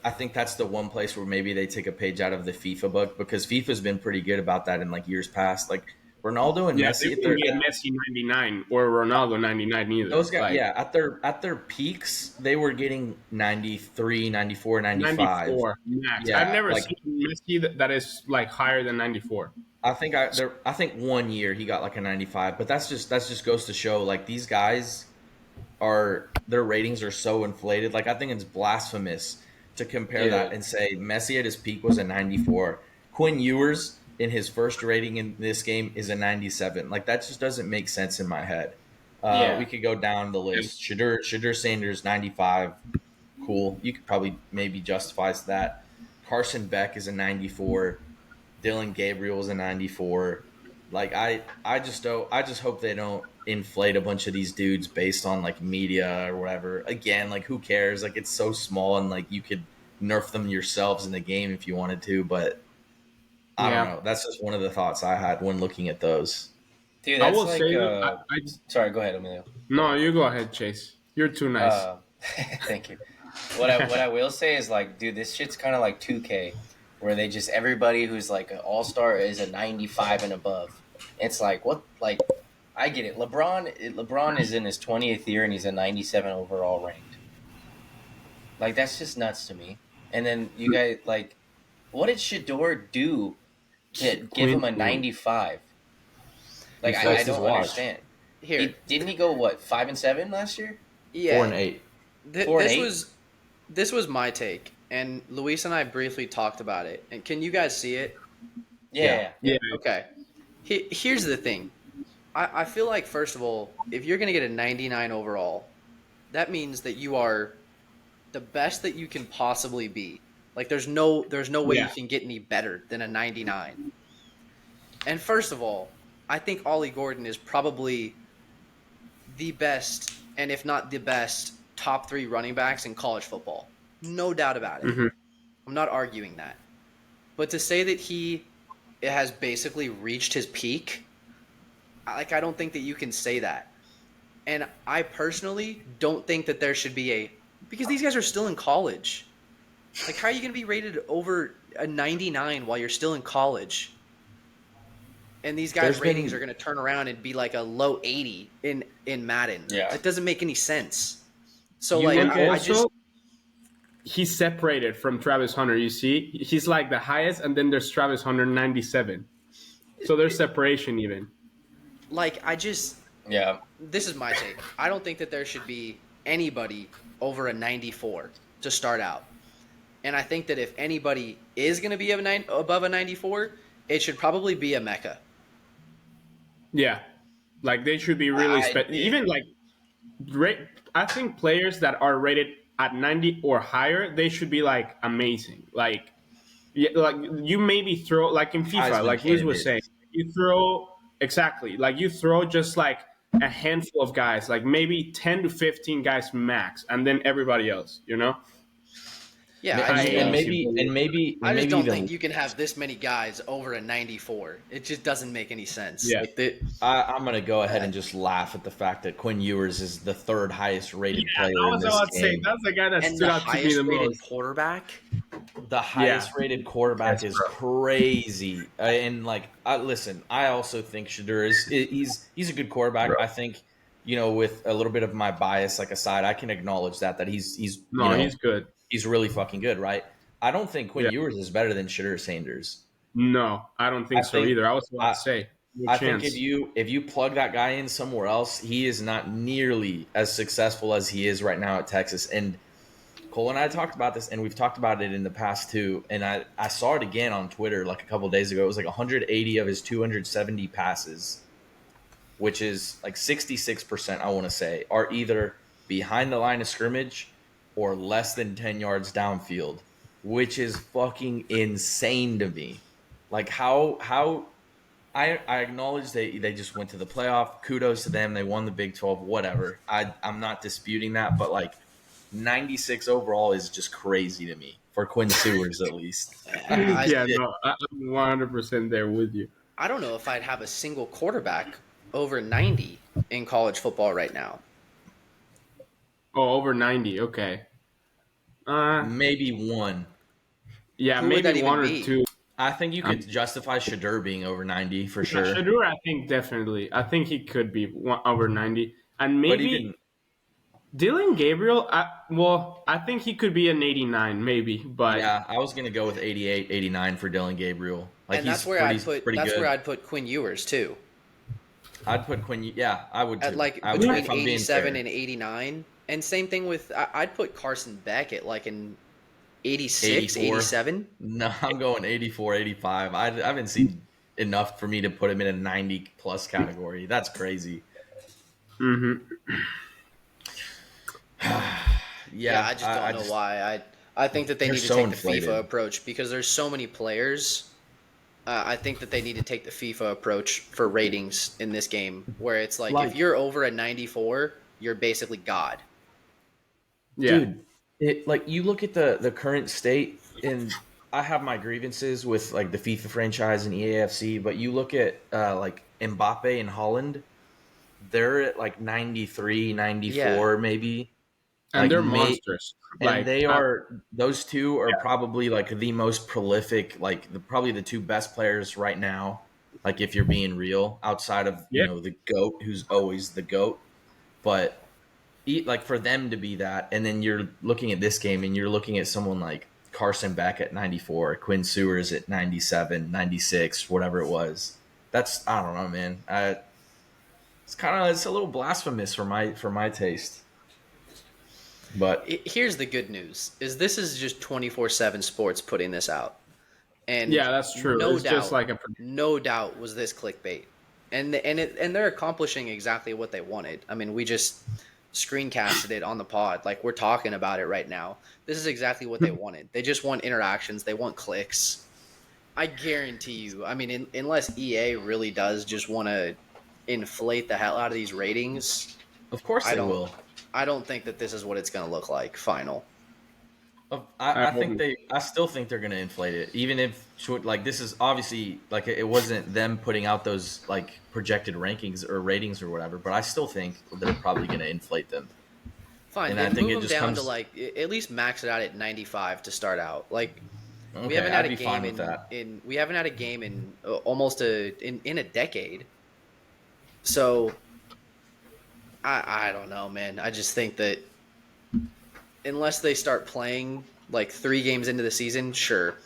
I think that's the one place where maybe they take a page out of the FIFA book because FIFA's been pretty good about that in like years past. Like Ronaldo and Yeah, they Messi wouldn't get Messi 99 or Ronaldo 99 either. those guys, Like yeah, at their peaks, they were getting 93, 94, 95. 94 max. I've Yeah, never like seen Messi that is like higher than 94. I think one year he got like a 95, but that's just goes to show like these guys are their ratings are so inflated. Like I think it's blasphemous to compare Yeah. that and say Messi at his peak was a 94. Quinn Ewers in his first rating in this game is a 97. Like that just doesn't make sense in my head. We Yeah. could go down the list. Shadur Sanders 95. Cool. You could probably maybe justify that. Carson Beck is a 94. Dylan Gabriel is a 94. Like I just hope they don't inflate a bunch of these dudes based on like media or whatever. Again, like who cares? Like it's so small and like you could nerf them yourselves in the game if you wanted to, but I don't Yeah, know. That's just one of the thoughts I had when looking at those. Dude, I that's will like say that sorry, go ahead, Emilio. no, you go ahead, Chase. You're too nice. Thank you. What I will say is like, dude, this shit's kind of like 2K, where they just everybody who's like an all star is a 95 and above. It's like what like I get it. LeBron is in his 20th year and he's a 97 overall ranked. Like that's just nuts to me. And then you guys like, what did Shador do to give him a Quinn, 95? Like He I flexed his don't watch. understand. Here. Didn't he go what 5-7 last year? Yeah. 4 and 8. 4 and This 8? was my take, and Luis and I briefly talked about it. And can you guys see it? Yeah. yeah, Okay. Here's the thing. I feel like first of all, if you're gonna get a 99 overall, that means that you are the best that you can possibly be. Like there's no way you yeah. can get any better than a 99. And first of all, I think Ollie Gordon is probably the best, and if not the best, top 3 running backs in college football. No doubt about it. hmm I'm not arguing that. But to say that it has basically reached his peak, like I don't think that you can say that. And I personally don't think that there should be because these guys are still in college. Like how are you going to be rated over a 99 while you're still in college? And these guys' There's ratings been- are going to turn around and be like a low 80 in Madden. Yeah. That doesn't make any sense. So You like look at- I just He's separated from Travis Hunter. You see, he's like the highest, and then there's Travis Hunter 97. So there's separation even. like I just Yeah. this is my take. I don't think that there should be anybody over a 94 to start out. And I think that if anybody is going to be above a 94, it should probably be a Mecca. Yeah, like they should be really I- even like I think players that are rated at 90 or higher, they should be like amazing. Like, yeah, like you maybe throw like in FIFA, Heisman like Luis was candidate. saying, you throw exactly like you throw just like a handful of guys, like maybe 10 to 15 guys max, and then everybody else. You know, Yeah, I And, just and don't. maybe. maybe and maybe I and just maybe don't even think you can have this many guys over a 94. It just doesn't make any sense. Yeah, Like the I'm gonna go ahead uh, and just laugh at the fact that Quinn Ewers is the third highest yeah. rated I player in was this about to say game. that's the guy that and stood the out to me highest the rated most. quarterback. The Yeah, highest rated quarterback yes, is bro. crazy. And like, listen, I also think Shadur he's a good quarterback. Bro. I think with a little bit of my bias like aside, I can acknowledge that he's No, he's good. he's really fucking good, right? I don't think Quinn Yeah, Ewers is better than Shadur Sanders. no, I don't I think so think either. I was about I to say no I think if chance. you plug that guy in somewhere else, he is not nearly as successful as he is right now at Texas. And Cole and I talked about this, and we've talked about it in the past too. And I saw it again on Twitter like a couple of days ago. It was like 180 of his 270 passes, which is like 66%, I want to say, are either behind the line of scrimmage or less than 10 yards downfield, which is fucking insane to me. Like how I acknowledge they just went to the playoff. Kudos to them. They won the Big 12, whatever. I'm not disputing that, but like 96 overall is just crazy to me for Quinn Sewers at least. I Yeah, no, I'm 100% there with you. I don't know if I'd have a single quarterback over 90 in college football right now. Oh, over 90. Okay. Uh, Maybe one. yeah, Who would maybe that one even or be? two. I think you Um, could justify Shadur being over 90 for yeah, sure. Shadur, I think definitely. I think he could be over 90, and But maybe even Dylan Gabriel. Well, I think he could be an 89, maybe. But yeah, I was gonna go with 88, 89 for Dylan Gabriel. Like And he's pretty that's where good. I'd put Quinn Ewers too. I'd put Quinn. Yeah, I would At too. like I would between if I'm being 87 fair. and 89. And same thing with I'd put Carson Beck at like an 86, 84. 87. No, I'm going 84, 85. I haven't seen enough for me to put him in a 90 plus category. That's crazy. hmm Yeah, Yeah, I just don't I know just why. I think that they they're need to so take the FIFA inflated. approach because there's so many players. I think that they need to take the FIFA approach for ratings in this game, where it's like if Like, you're over a 94, you're basically God. Yeah, dude, it like you look at the current state, and I have my grievances with like the FIFA franchise and EAFC, but you look at like Mbappe and Holland, they're at like 93, Yeah, 94 maybe. and Like they're may monsters. and Like, those two are yeah, probably like the most prolific, like probably the two best players right now. Like if you're being real, outside of yeah, the goat, who's always the goat, but like for them to be that, and then you're looking at this game and you're looking at someone like Carson Beck at 94, Quinn Sewers at 97, 96, whatever it was. That's I don't know, man. It's a little blasphemous for my taste, but here's the good news: is this is just 24/7 Sports putting this out, and yeah. That's true. It's just like a. no doubt was this clickbait, and they're accomplishing exactly what they wanted. I mean, we just screencasted it on the pod, like we're talking about it right now. This is exactly what they wanted. They just want interactions. They want clicks. I guarantee you. I mean, unless EA really does just want to inflate the hell out of these ratings, of course I they don't. will. I don't think that this is what it's going to look like. Final. I I think hope. I still think they're going to inflate it, even if like this is obviously like it wasn't them putting out those like projected rankings or ratings or whatever, but I still think they're probably going to inflate them, Fine, and I then think move it them just down to comes. like at least max it out at 95 to start out. Like we Okay, haven't had I'd a be fine game with that. in we haven't had a game in almost in a decade. So I don't know, man. I just think that unless they start playing like 3 games into the season, sure.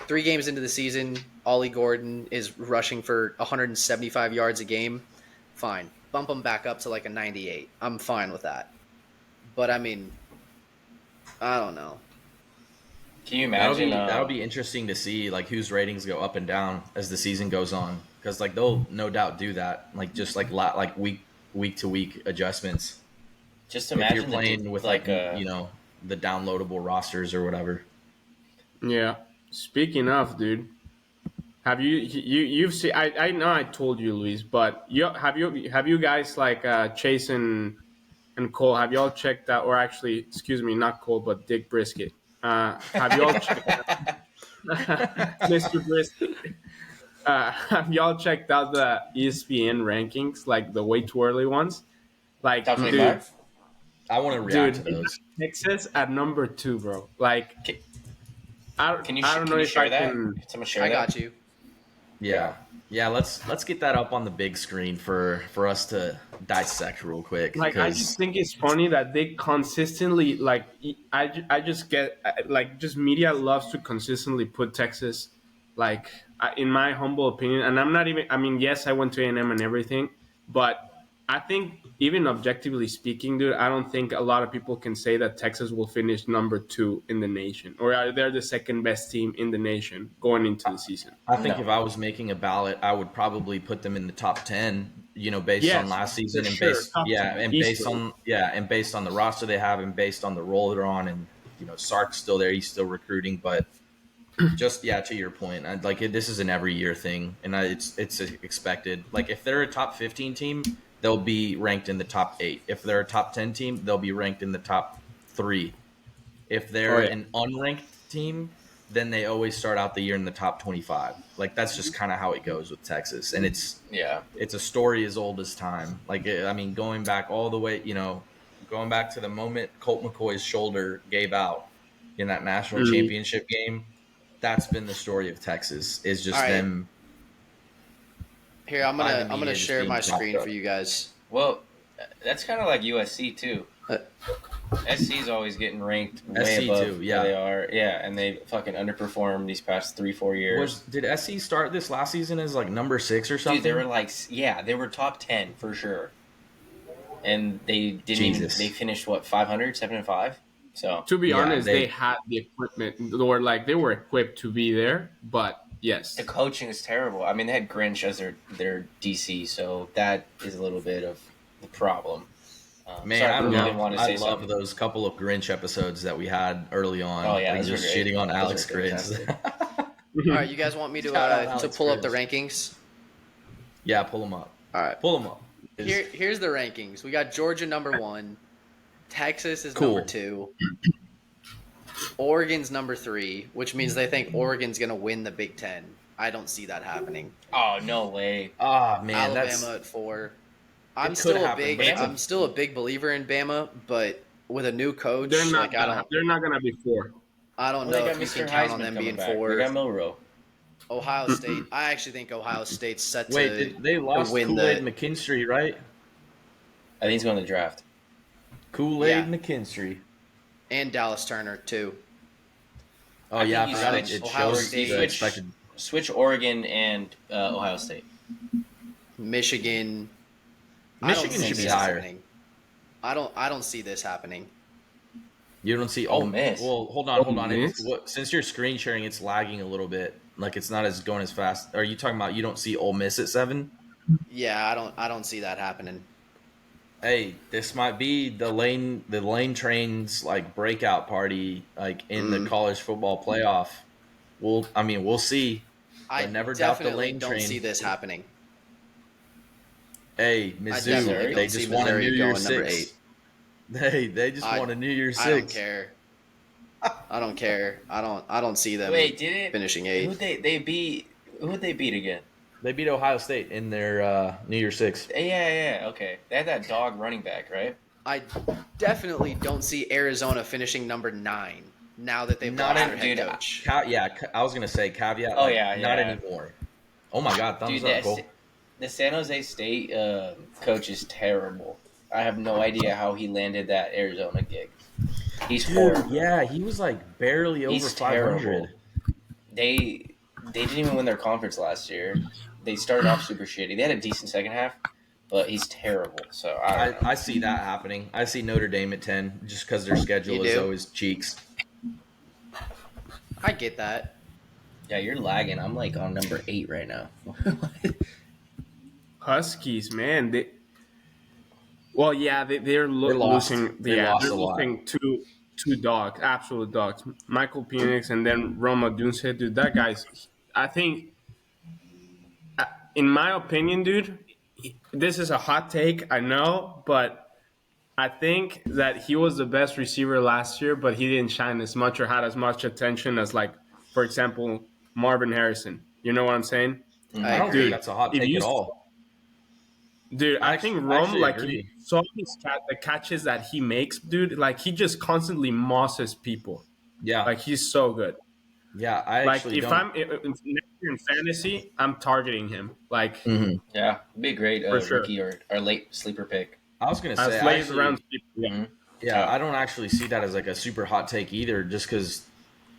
3 games into the season, Ollie Gordon is rushing for 175 yards a game. Fine, bump him back up to like a 98. I'm fine with that. But I mean, I don't know. Can you imagine? That'll be interesting to see like whose ratings go up and down as the season goes on, because like they'll no doubt do that, like just like week to week adjustments. Just if you're imagine playing with like the downloadable rosters or whatever. Yeah. Speaking of, dude, have you've seen? I know I told you, Luis, but you guys like Chase and Cole? Have y'all checked out? Or actually, excuse me, not Cole, but Dick Brisket. Have y'all checked Mr. Brisket? Have y'all checked out the ESPN rankings, like the way too early ones? top Like, dude, 25. I want to react dude, to they those. got Texas at number 2, bro. Like, Can, I don't know can you if I share that? can. Can someone share I that? got you. Yeah. Yeah, let's get that up on the big screen for us to dissect real quick Like, I just because think it's funny that they consistently, like, I just get, like, just media loves to consistently put Texas, like, in my humble opinion, and I'm not even, I mean, yes, I went to A&M and everything, but I think, even objectively speaking, dude, I don't think a lot of people can say that Texas will finish number 2 in the nation, or they're the second best team in the nation going into the season. I think No. if I was making a ballot, I would probably put them in the top 10, based on Yes, last for season and sure. Top 10, easily. based on the roster they have and based on the role they're on and Sark's still there, he's still recruiting, but just to your point, this is an every year thing and it's expected. Like if they're a top 15 team, they'll be ranked in the top 8. If they're a top 10 team, they'll be ranked in the top 3. If Oh, they're yeah. an unranked team, then they always start out the year in the top 25. Like that's just kind of how it goes with Texas, and Yeah. it's a story as old as time. Like I mean, going back all the way, going back to the moment Colt McCoy's shoulder gave out in that national Mm. championship game. That's been the story of Texas. Is All just right, them here I'm by the gonna media just share being my propped screen up. for you guys. Well, that's kind of like USC too. Uh, SC's always getting ranked way SC above too, where yeah. they are. Yeah, and they fucking underperformed these past 3-4 years. Did SC start this last season as like number 6 or something? Dude, they were like, they were top 10 for sure. And they didn't Jesus. they finished what, 500, 7-5? So, To be Yeah, honest, they had the equipment, or like they were equipped to be there. But yes, the coaching is terrible. I mean, they had Grinch as their DC, so that is a little bit of the problem. Man, sorry, Bruno, you didn't want to I say love something. those couple of Grinch episodes that we had early on. Oh, yeah, like those were just great. shitting on Those Alex were Grinch. all right, you guys want me Shout out to Alex pull up the Grinch. rankings? Yeah, pull them up. All right, Pull them up. here's the rankings. We got Georgia number 1, Texas is Cool. number 2, Oregon's number 3, which means they think Oregon's gonna win the Big Ten. I don't see that happening. Oh, no way. Ah, man, Alabama at 4. I'm could still happen, but I'm still a big believer in Bama, but with a new coach, they're not. like I They're not gonna be 4. don't Well, know they if got you Mr. can count on Heisman them coming being back. 4. They got Milrow. Ohio State. I actually think Ohio State's set to Wait, they lost win Kool-Aid the. McKinstry, right? I think he's going to the draft. Kool-Aid Yeah. McKinstry. And Dallas Turner too. Oh, I yeah, I think forgot he's it Ohio shows State. the expected. Switch Oregon and Ohio State. Michigan. Michigan should be higher. I don't see this happening. You don't see Ole Miss. Well, hold on. Miss? Since you're screen sharing, it's lagging a little bit. Like it's not as going as fast. Are you talking about you don't see Ole Miss at 7? Yeah, I don't see that happening. Hey, this might be the lane trains like breakout party like in the college football playoff. We'll see. I But never doubt the definitely lane don't train. see this happening. Hey, I Mizzou, definitely they don't see just won a Missouri New going Year's number 6. 8. They just won a New Year's 6. I don't care. I don't care. I don't see them Wait, did it finishing Who'd 8th. they beat? Who'd they beat again? They beat Ohio State in their New Year's 6. Yeah, okay. They had that dog running back, right? I definitely don't see Arizona finishing number 9 now that they've Not lost in- their head dude, coach. I was gonna say caveat. Oh, like, yeah, not yeah. anymore. Oh my God, thumbs Dude, up, Cole. the San Jose State coach is terrible. I have no idea how he landed that Arizona gig. He's horrible. Yeah, he was like barely over He's 500. terrible. They didn't even win their conference last year. They started off super shitty. They had a decent second half, but he's terrible. So I don't know. I see that happening. I see Notre Dame at 10 just because their schedule You is do? always cheeks. I get that. Yeah, you're lagging. I'm like on number 8 right now. Huskies, man. Well, yeah, they're They lost. losing. They Yeah, lost they're a lot. losing two dogs, absolute dogs. Michael Penix and then Roma Dunce, dude. That guy's. I think, in my opinion, dude, this is a hot take. I know, but I think that he was the best receiver last year, but he didn't shine as much or had as much attention as, like, for example, Marvin Harrison. You know what I'm saying, I I don't think agree. that's a hot if take you at all. Dude, I think I Rome, actually like, if you agree. saw the catches that he makes, dude, like, he just constantly mosses people. Yeah, Like, he's so good. yeah. I Like, actually if don't. I'm next year in fantasy, I'm targeting him, like, Mhm. Yeah, it'd be a great for sure. rookie or late sleeper pick. I was gonna say, As I late actually, rounds, yeah. Mm-hmm. yeah, I don't actually see that as like a super hot take either. Just because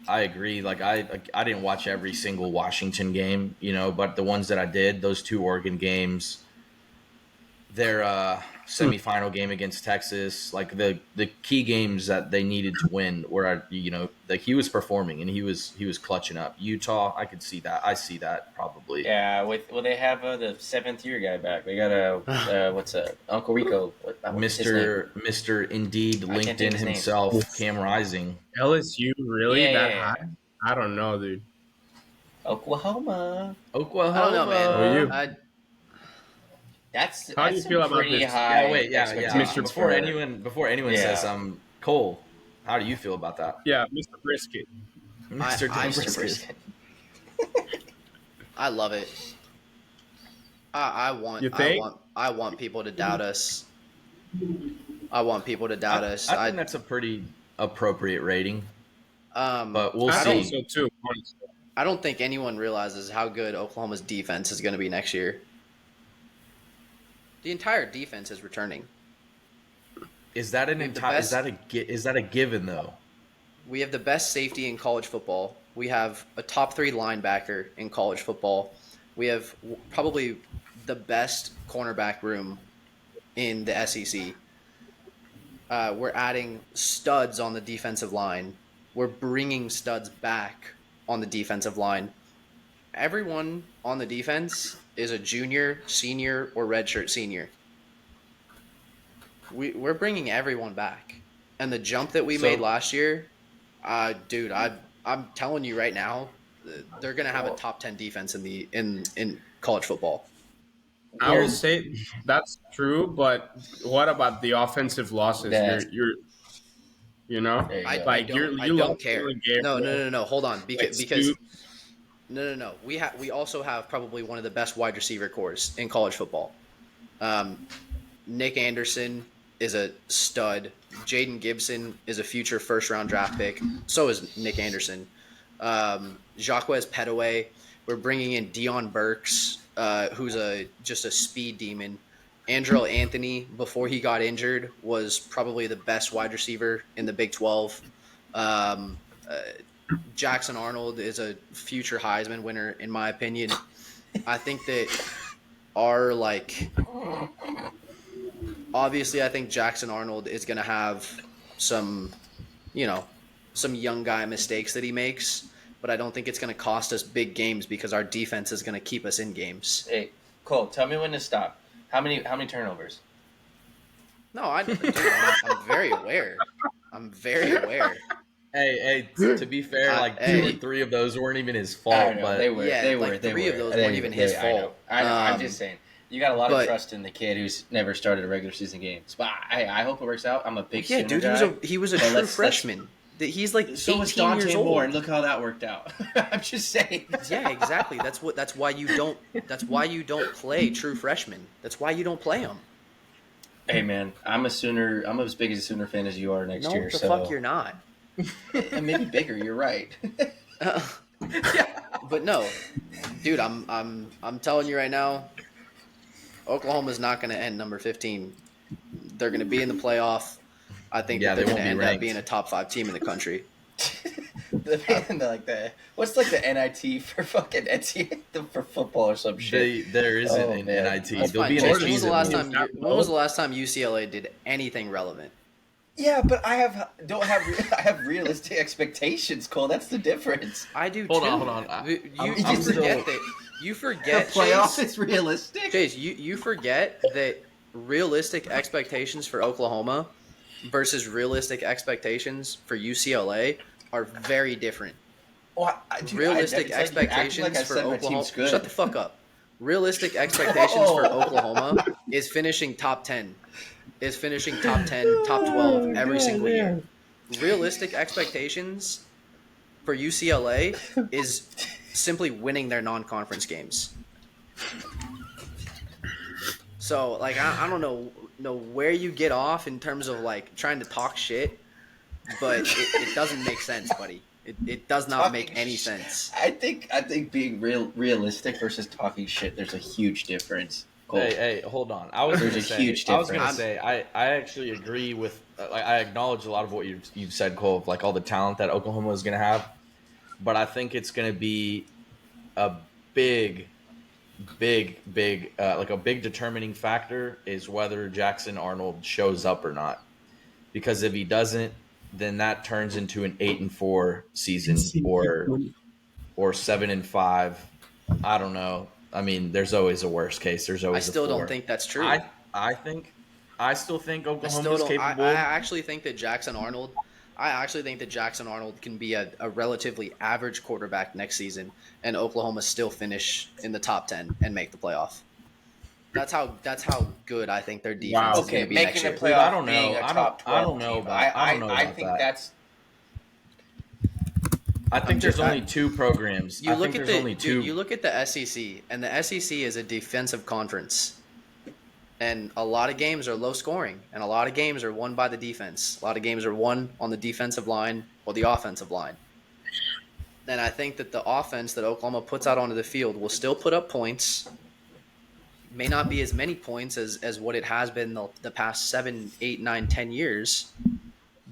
I agree. I didn't watch every single Washington game, but the ones that I did, those two Oregon games, their semifinal game against Texas, like the key games that they needed to win, where like he was performing and he was clutching up. Utah, I could see that. I see that probably. Yeah, they have the 7th-year guy back. They got Uncle Rico. What's his name? Mister Indeed I can't think LinkedIn of his name. himself, Cam Rising. LSU, really? Yeah, That yeah, high? yeah. I don't know, dude. Oklahoma. I don't know, man. Oh, you. Oklahoma. How do you Some feel about pretty this? high Yeah, wait, yeah. Mr. expectations Before for. anyone says Yeah. Cole, how do you feel about that? Yeah, Mr. Brisket. Mr. I- Mr. Mr. Brisket. I love it. I want. You think? I want people to doubt us. I want people to doubt us. I think that's a pretty appropriate rating, but we'll I I think don't. see. so too, honestly. I don't think anyone realizes how good Oklahoma's defense is going to be next year. The entire defense is returning. Is that an We have the entire? best- Is that a given though? We have the best safety in college football. We have a top 3 linebacker in college football. We have probably the best cornerback room in the SEC. We're adding studs on the defensive line. We're bringing studs back on the defensive line. Everyone on the defense is a junior, senior, or redshirt senior. We're bringing everyone back. And the jump that we made last year, dude, I'm telling you right now, they're gonna have a top 10 defense in college football. I will say that's true, but what about the offensive losses? That's- You're you know, There you I go. like I you don't lost care. Dylan Gabriel, No. Hold on, like because Stu- no. We also have probably one of the best wide receiver cores in college football. Nick Anderson is a stud. Jaden Gibson is a future first round draft pick. So is Nick Anderson. Jacquez Petaway. We're bringing in Deion Burks, who's just a speed demon. Andrell Anthony, before he got injured, was probably the best wide receiver in the Big 12. Jackson Arnold is a future Heisman winner, in my opinion. I think that obviously, I think Jackson Arnold is going to have some young guy mistakes that he makes, but I don't think it's going to cost us big games because our defense is going to keep us in games. Hey, Cole, tell me when to stop. How many turnovers? No, dude, I'm very aware. I'm very aware. Hey, to be fair, like 2 or 3 of those weren't even his fault, but they were. Yeah, They like were. They 3 were. of those They weren't were- even they- his I fault. know. I'm just saying. You got a lot of but- trust in the kid who's never started a regular season game. But I hope it works out. I'm a big Yeah, Sooner dude, guy. he was a But true let's- freshman. He's like So 18 was Dante years old. Moore, and look how that worked out. I'm just saying. Yeah, exactly. That's why you don't play true freshmen. That's why you don't play them. Hey man, I'm as big as a Sooner fan as you are next No, year. the So fuck you're not. and maybe bigger. You're right. But no, dude, I'm telling you right now, Oklahoma's not going to end number 15. They're going to be in the playoff. I think Yeah, that they're they going to won't be end up ranked. being a top 5 team in the country. What's like the NIT for fucking NCAA for football or some shit? there isn't Oh, an man. NIT. That's There'll fine. be an Chase, when was the season. last time? When was the last time UCLA did anything relevant? Yeah, but I have realistic expectations, Cole. That's the difference. I do Hold too. on, hold on. You I'm forget still- that. You forget, The playoff Chase. is realistic. Chase, you forget that realistic expectations for Oklahoma versus realistic expectations for UCLA are very different. Dude, Realistic it's like you're acting like expectations I for said my Oklahoma. team's good. Shut the fuck up. Realistic expectations for Oklahoma is finishing top 10, is finishing top 10, top 12 every single year. Realistic expectations for UCLA is simply winning their non-conference games. So like I don't know where you get off in terms of like trying to talk shit, but it doesn't make sense, buddy. It does not make any sense. I think being realistic versus talking shit, there's a huge difference. Cole. Hey, hold on. I was There's gonna a say, huge I was gonna difference. say, I actually agree with, I acknowledge a lot of what you've said, Cole, of like all the talent that Oklahoma is gonna have, but I think it's gonna be a big, like a big determining factor is whether Jackson Arnold shows up or not. Because if he doesn't, then that turns into an 8-4 season or 7-5. I don't know. I mean, there's always a worst case. There's I always a still don't 4. think that's true. I think I still think I still Oklahoma's don't. I capable. actually think that Jackson Arnold. I actually think that Jackson Arnold can be a relatively average quarterback next season, and Oklahoma still finish in the top 10 and make the playoff. That's how good I think their defense is Wow. going Okay, to be next making the year. Dude, I playoff, don't being know. a top 12 team. I don't know I about think that. that's I think there's only two programs. You I look think at there's the only dude, two. you look at the SEC, and the SEC is a defensive conference, and a lot of games are low scoring, and a lot of games are won by the defense. A lot of games are won on the defensive line or the offensive line. And I think that the offense that Oklahoma puts out onto the field will still put up points. May not be as many points as what it has been the past 7, 8, 9, 10 years,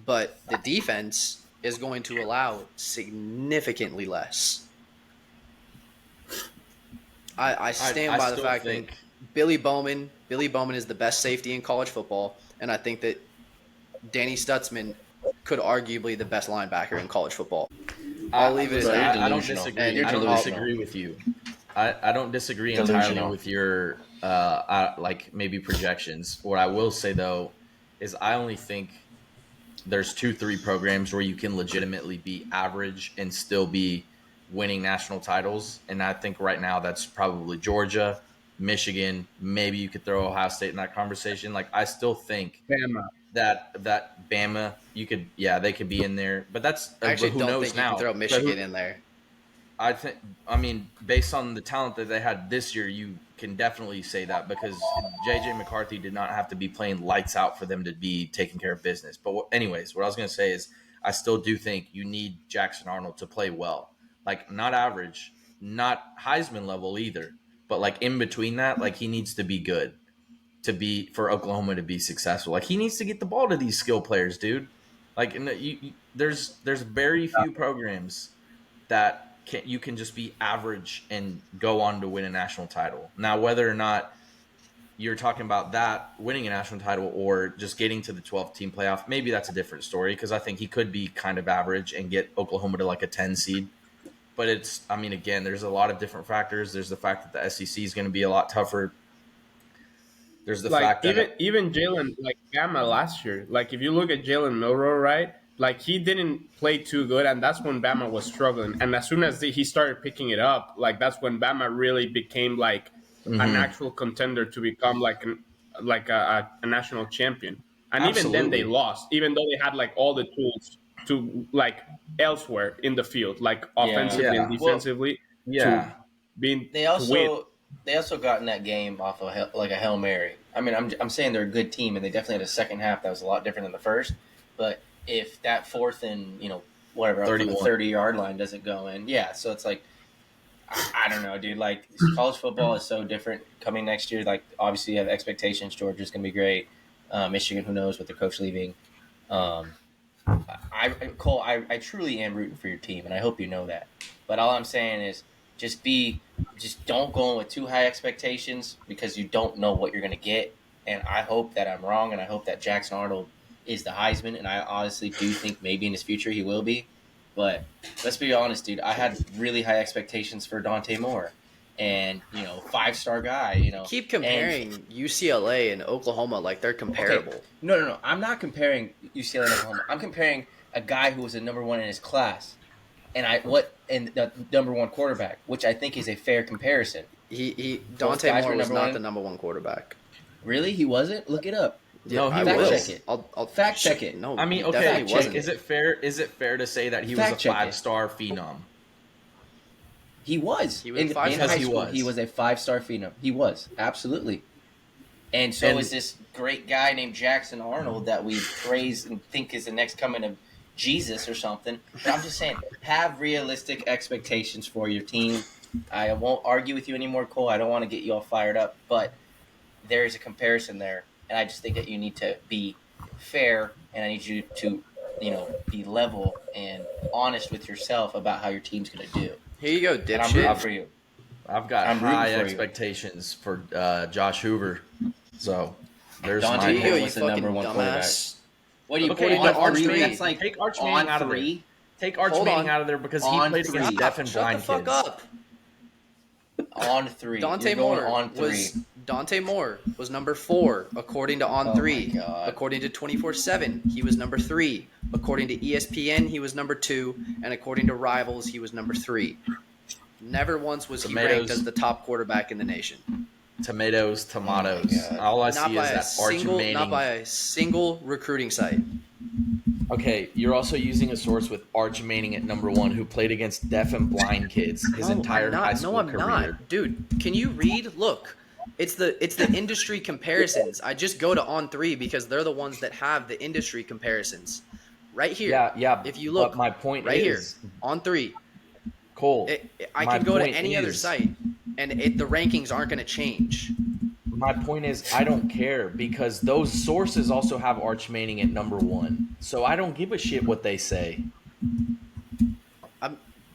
but the defense is going to allow significantly less. I stand I by the still fact that think Billy Bowman is the best safety in college football, and I think that Danny Stutzman could arguably the best linebacker in college football. I'll leave it at that. I don't delusional. disagree. You're I don't delusional. disagree with you. I don't disagree entirely Delusional. with your like maybe projections. What I will say though is I only think there's 2-3 programs where you can legitimately be average and still be winning national titles, and I think right now that's probably Georgia, Michigan. Maybe you could throw Ohio State in that conversation. Like I still think Bama. that Bama, you could, yeah, they could be in there, but that's I but actually who don't knows think you can now? throw But Michigan in there. I think, I mean, based on the talent that they had this year, you can definitely say that because JJ McCarthy did not have to be playing lights out for them to be taking care of business. But anyways, what I was going to say is I still do think you need Jackson Arnold to play well, like not average, not Heisman level either, but like in between that, like he needs to be good to be for Oklahoma to be successful. Like he needs to get the ball to these skill players, dude. Like there's very few programs that you can just be average and go on to win a national title. Now, whether or not you're talking about that winning a national title or just getting to the 12th team playoff, maybe that's a different story because I think he could be kind of average and get Oklahoma to like a 10 seed. But it's, I mean, again, there's a lot of different factors. There's the fact that the SEC is going to be a lot tougher. There's the Like fact that even Jalen, like Bama last year. Like if you look at Jalen Milroe, right? Like he didn't play too good, and that's when Bama was struggling. And as soon as he started picking it up, like that's when Bama really became like an mm-hmm, actual contender to become like a national champion. And even then they absolutely, lost, even though they had like all the tools to like elsewhere in the field, like Yeah. offensively and yeah, Well, defensively, to yeah, being they to win. also got in that game off of like a Hail Mary. I mean, I'm saying they're a good team, and they definitely had a second half that was a lot different than the first. But if that fourth and whatever up from the 31. 30-yard line doesn't go in, yeah. So it's like I don't know, dude. Like college football is so different coming next year. Like obviously you have expectations. Georgia's gonna be great. Michigan, who knows with their coach leaving. Um, Cole, I truly am rooting for your team, and I hope you know that. But all I'm saying is, just don't go in with too high expectations because you don't know what you're gonna get. And I hope that I'm wrong, and I hope that Jackson Arnold is the Heisman, and I honestly do think maybe in his future he will be. But let's be honest, dude. I had really high expectations for Dante Moore, and 5-star guy. You know, Keep and comparing UCLA and Oklahoma like they're comparable. okay, no. I'm not comparing UCLA and Oklahoma. I'm comparing a guy who was a number one in his class, and the number one quarterback, which I think is a fair comparison. Both Dante guys Moore were was number not one. the number one quarterback. Really, he wasn't. Look it up. Yeah, No, he I Fact will. was. check it. I'll Fact check it. No, I mean, he okay, definitely check. wasn't. Is it fair? Is it fair to say that he was a Fact check it. 5-star phenom? He was. He was a In five-star. high He school. was. He was a 5-star phenom. He was absolutely. And so And- is this great guy named Jackson Arnold that we praise and think is the next coming of Jesus or something. But I'm just saying, have realistic expectations for your team. I won't argue with you anymore, Cole. I don't want to get you all fired up, but there is a comparison there, and I just think that you need to be fair, and I need you to, be level and honest with yourself about how your team's going to do. Here you go, And I'm rooting dipshit. for you. I've got I'm rooting high for you. expectations for Josh Hoover. So there's Dante my Here you go, Moore you was the fucking number one quarterback. dumbass. What do you Okay, put but on Arch three? Manning- That's like take Arch on Manning out of there. three. Take Arch Hold Manning on. out of there because he On played three. against deaf and Shut blind the fuck kids. up. On three. Dante You're going Moore on three. was number 4 according to On Oh Three. my God. According to 24/7, he was number 3. According to ESPN, he was number 2, and according to Rivals, he was number 3. Never once was he ranked Tomatoes. as the top quarterback in the nation. Tomatoes. Oh my God. All I Not see by is a that Arch single, Manning. not by a single recruiting site. Okay, you're also using a source with Arch Manning at number 1, who played against deaf and blind kids his entire high school I'm career. not, dude. Can you read? Look, it's the industry comparisons. I just go to On Three because they're the ones that have the industry comparisons. Right here. Yeah. If you look, but my point right is, here, On Three. Cole. I my can go to point any other is- site, and the rankings aren't going to change. My point is, I don't care because those sources also have Arch Manning at number 1. So I don't give a shit what they say.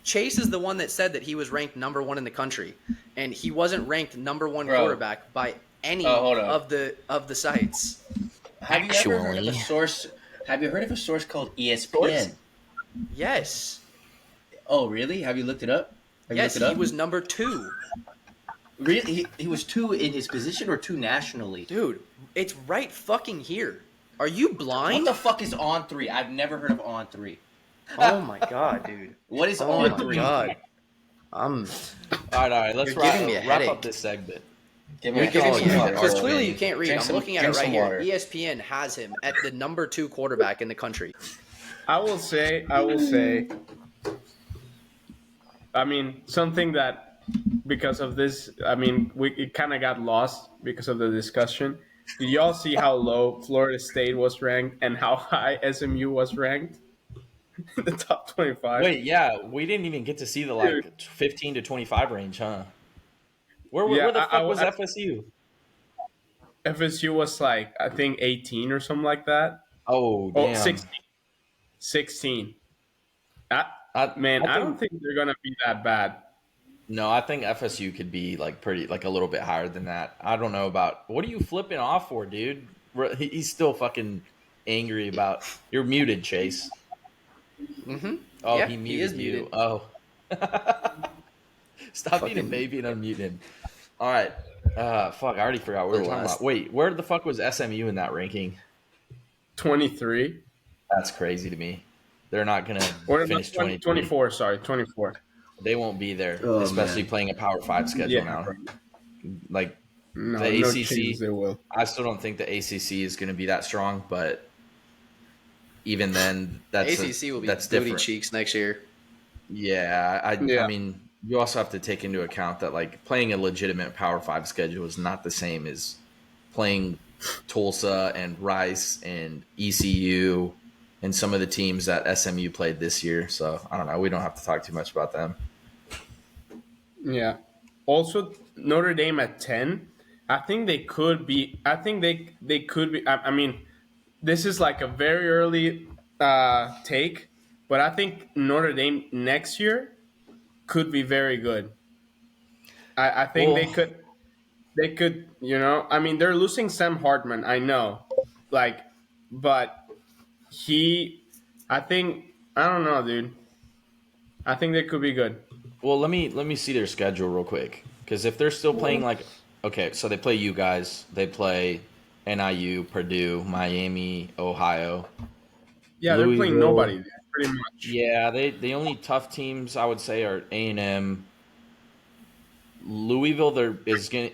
Chase is the one that said that he was ranked number 1 in the country, and he wasn't ranked number 1 Bro. quarterback by any hold on. of the sites. Have you ever heard of a source? Have you heard of a source called ESPN? Yes. Oh, really? Have you looked it up? Have you Yes, looked it he up? was number 2. Really? He was 2 in his position or 2 nationally? Dude, it's right fucking here. Are you What blind? the fuck is on 3? I've never heard of on 3. Oh my god, dude. What is Oh on my 3? god. I'm All right. Let's You're giving me a wrap headache. up this segment. Give You're me giving some me a water. because Arch clearly Manning. you can't read. Drink I'm some- looking at it drink right some here. water. ESPN has him at the number 2 quarterback in the country. I will say, I mean, something that because of this, I mean, it kind of got lost because of the discussion. Did y'all see how low Florida State was ranked and how high SMU was ranked in the top 25? Wait, yeah, we didn't even get to see the like 15 to 25 range, huh? Where the fuck was FSU? FSU was like, I think 18 or something like that. Oh, Oh, damn. 16. I don't think they're going to be that bad. No, I think FSU could be like pretty, like a little bit higher than that. I don't know about what are you flipping off for, dude? He's still fucking angry about. You're muted, Chase. Mm-hmm. Oh, Yeah, he he muted is you. muted. Oh, stop being a Fucking- baby and unmute him. All right. Fuck, I already forgot what we were talking Last- about. Wait, where the fuck was SMU in that ranking? 23. That's crazy to me. They're not gonna Or finish 23. 24, sorry, 24. They won't be there, Oh, especially man. playing a Power 5 schedule now. bro. Like, No, The no ACC chance they will. I still don't think the ACC is going to be that strong, but even then, ACC will be that's booty different. cheeks next year. Yeah, Yeah. I mean, you also have to take into account that like playing a legitimate Power 5 schedule is not the same as playing Tulsa and Rice and ECU and some of the teams that SMU played this year. So I don't know. We don't have to talk too much about them. Yeah. Also, Notre Dame at 10. I think they could be. I think they could be. I mean, this is like a very early take, but I think Notre Dame next year could be very good. I think Well- they could. You know, I mean, they're losing Sam Hartman. I know, like, but I think I don't know, dude. I think they could be good. Well, let me see their schedule real quick. Because if they're still playing okay, so they play you guys, they play NIU, Purdue, Miami, Ohio, Yeah, they're playing Louisville. nobody pretty much. Yeah, the only tough teams I would say are A&M, Louisville. Is gonna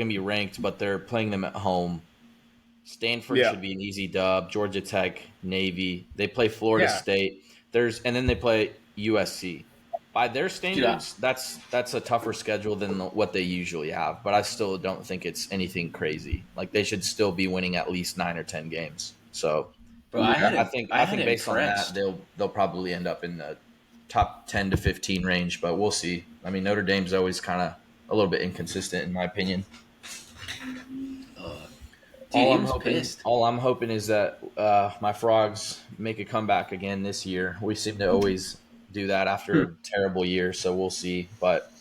be ranked, but they're playing them at home. Stanford Yeah, should be an easy dub. Georgia Tech, Navy. They play Florida yeah. State. And then they play USC. By their Dude, standards, that's a tougher schedule than what they usually have. But I still don't think it's anything crazy. Like they should still be winning at least 9 or 10 games. So bro, I think I had based on that, impressed. they'll probably end up in the top 10 to 15 range. But we'll see. I mean, Notre Dame's always kind of a little bit inconsistent in my opinion. Dude, he was pissed. All I'm hoping is that my frogs make a comeback again this year. We seem to always do that after a terrible year, so we'll see. But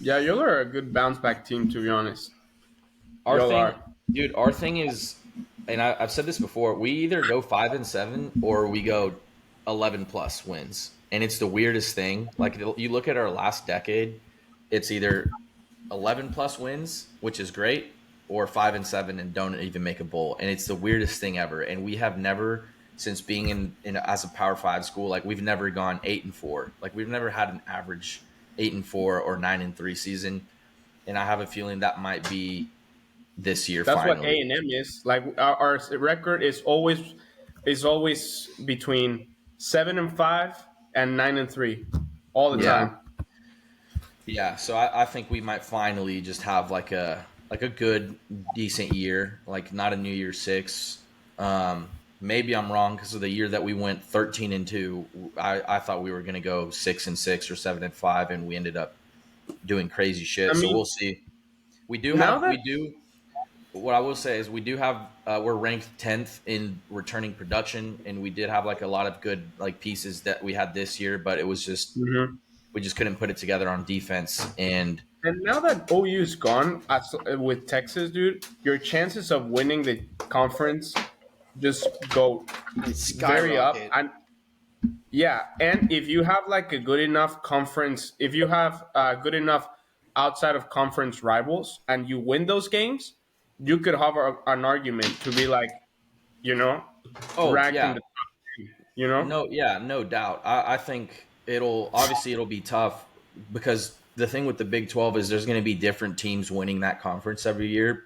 Yeah, y'all are a good bounce back team, to be honest. our Y'all thing, are. dude, our thing is, and I've said this before, we either go 5-7 or we go 11 plus wins, and it's the weirdest thing. Like you look at our last decade, it's either 11 plus wins, which is great, or 5-7 and don't even make a bowl. And it's the weirdest thing ever. And we have never, since being in as a Power Five school, like we've never gone 8-4. Like we've never had an average 8-4 or 9-3 season. And I have a feeling that might be this year That's what finally. A&M is. Like our record is always between 7-5 and 9-3 all the Yeah. time. Yeah, so I think we might finally just have like a good decent year, like not a New Year's Six. Maybe I'm wrong because of the year that we went 13-2. I thought we were going to go 6-6 or 7-5, and we ended up doing crazy shit. I So mean, we'll see. now that We do. What I will say is we do have we're ranked 10th in returning production, and we did have like a lot of good like pieces that we had this year, but it was just Mhm. we just couldn't put it together on defense. And and now that OU's gone with Texas, dude, your chances of winning the conference just go very up. Skyrocket. And yeah, and if you have like a good enough conference, if you have good enough outside of conference rivals, and you win those games, you could have an argument to be like, you know, oh ranked in yeah, the top 10, you know? no, yeah, no doubt. I think it'll be tough because the thing with the Big 12 is there's going to be different teams winning that conference every year.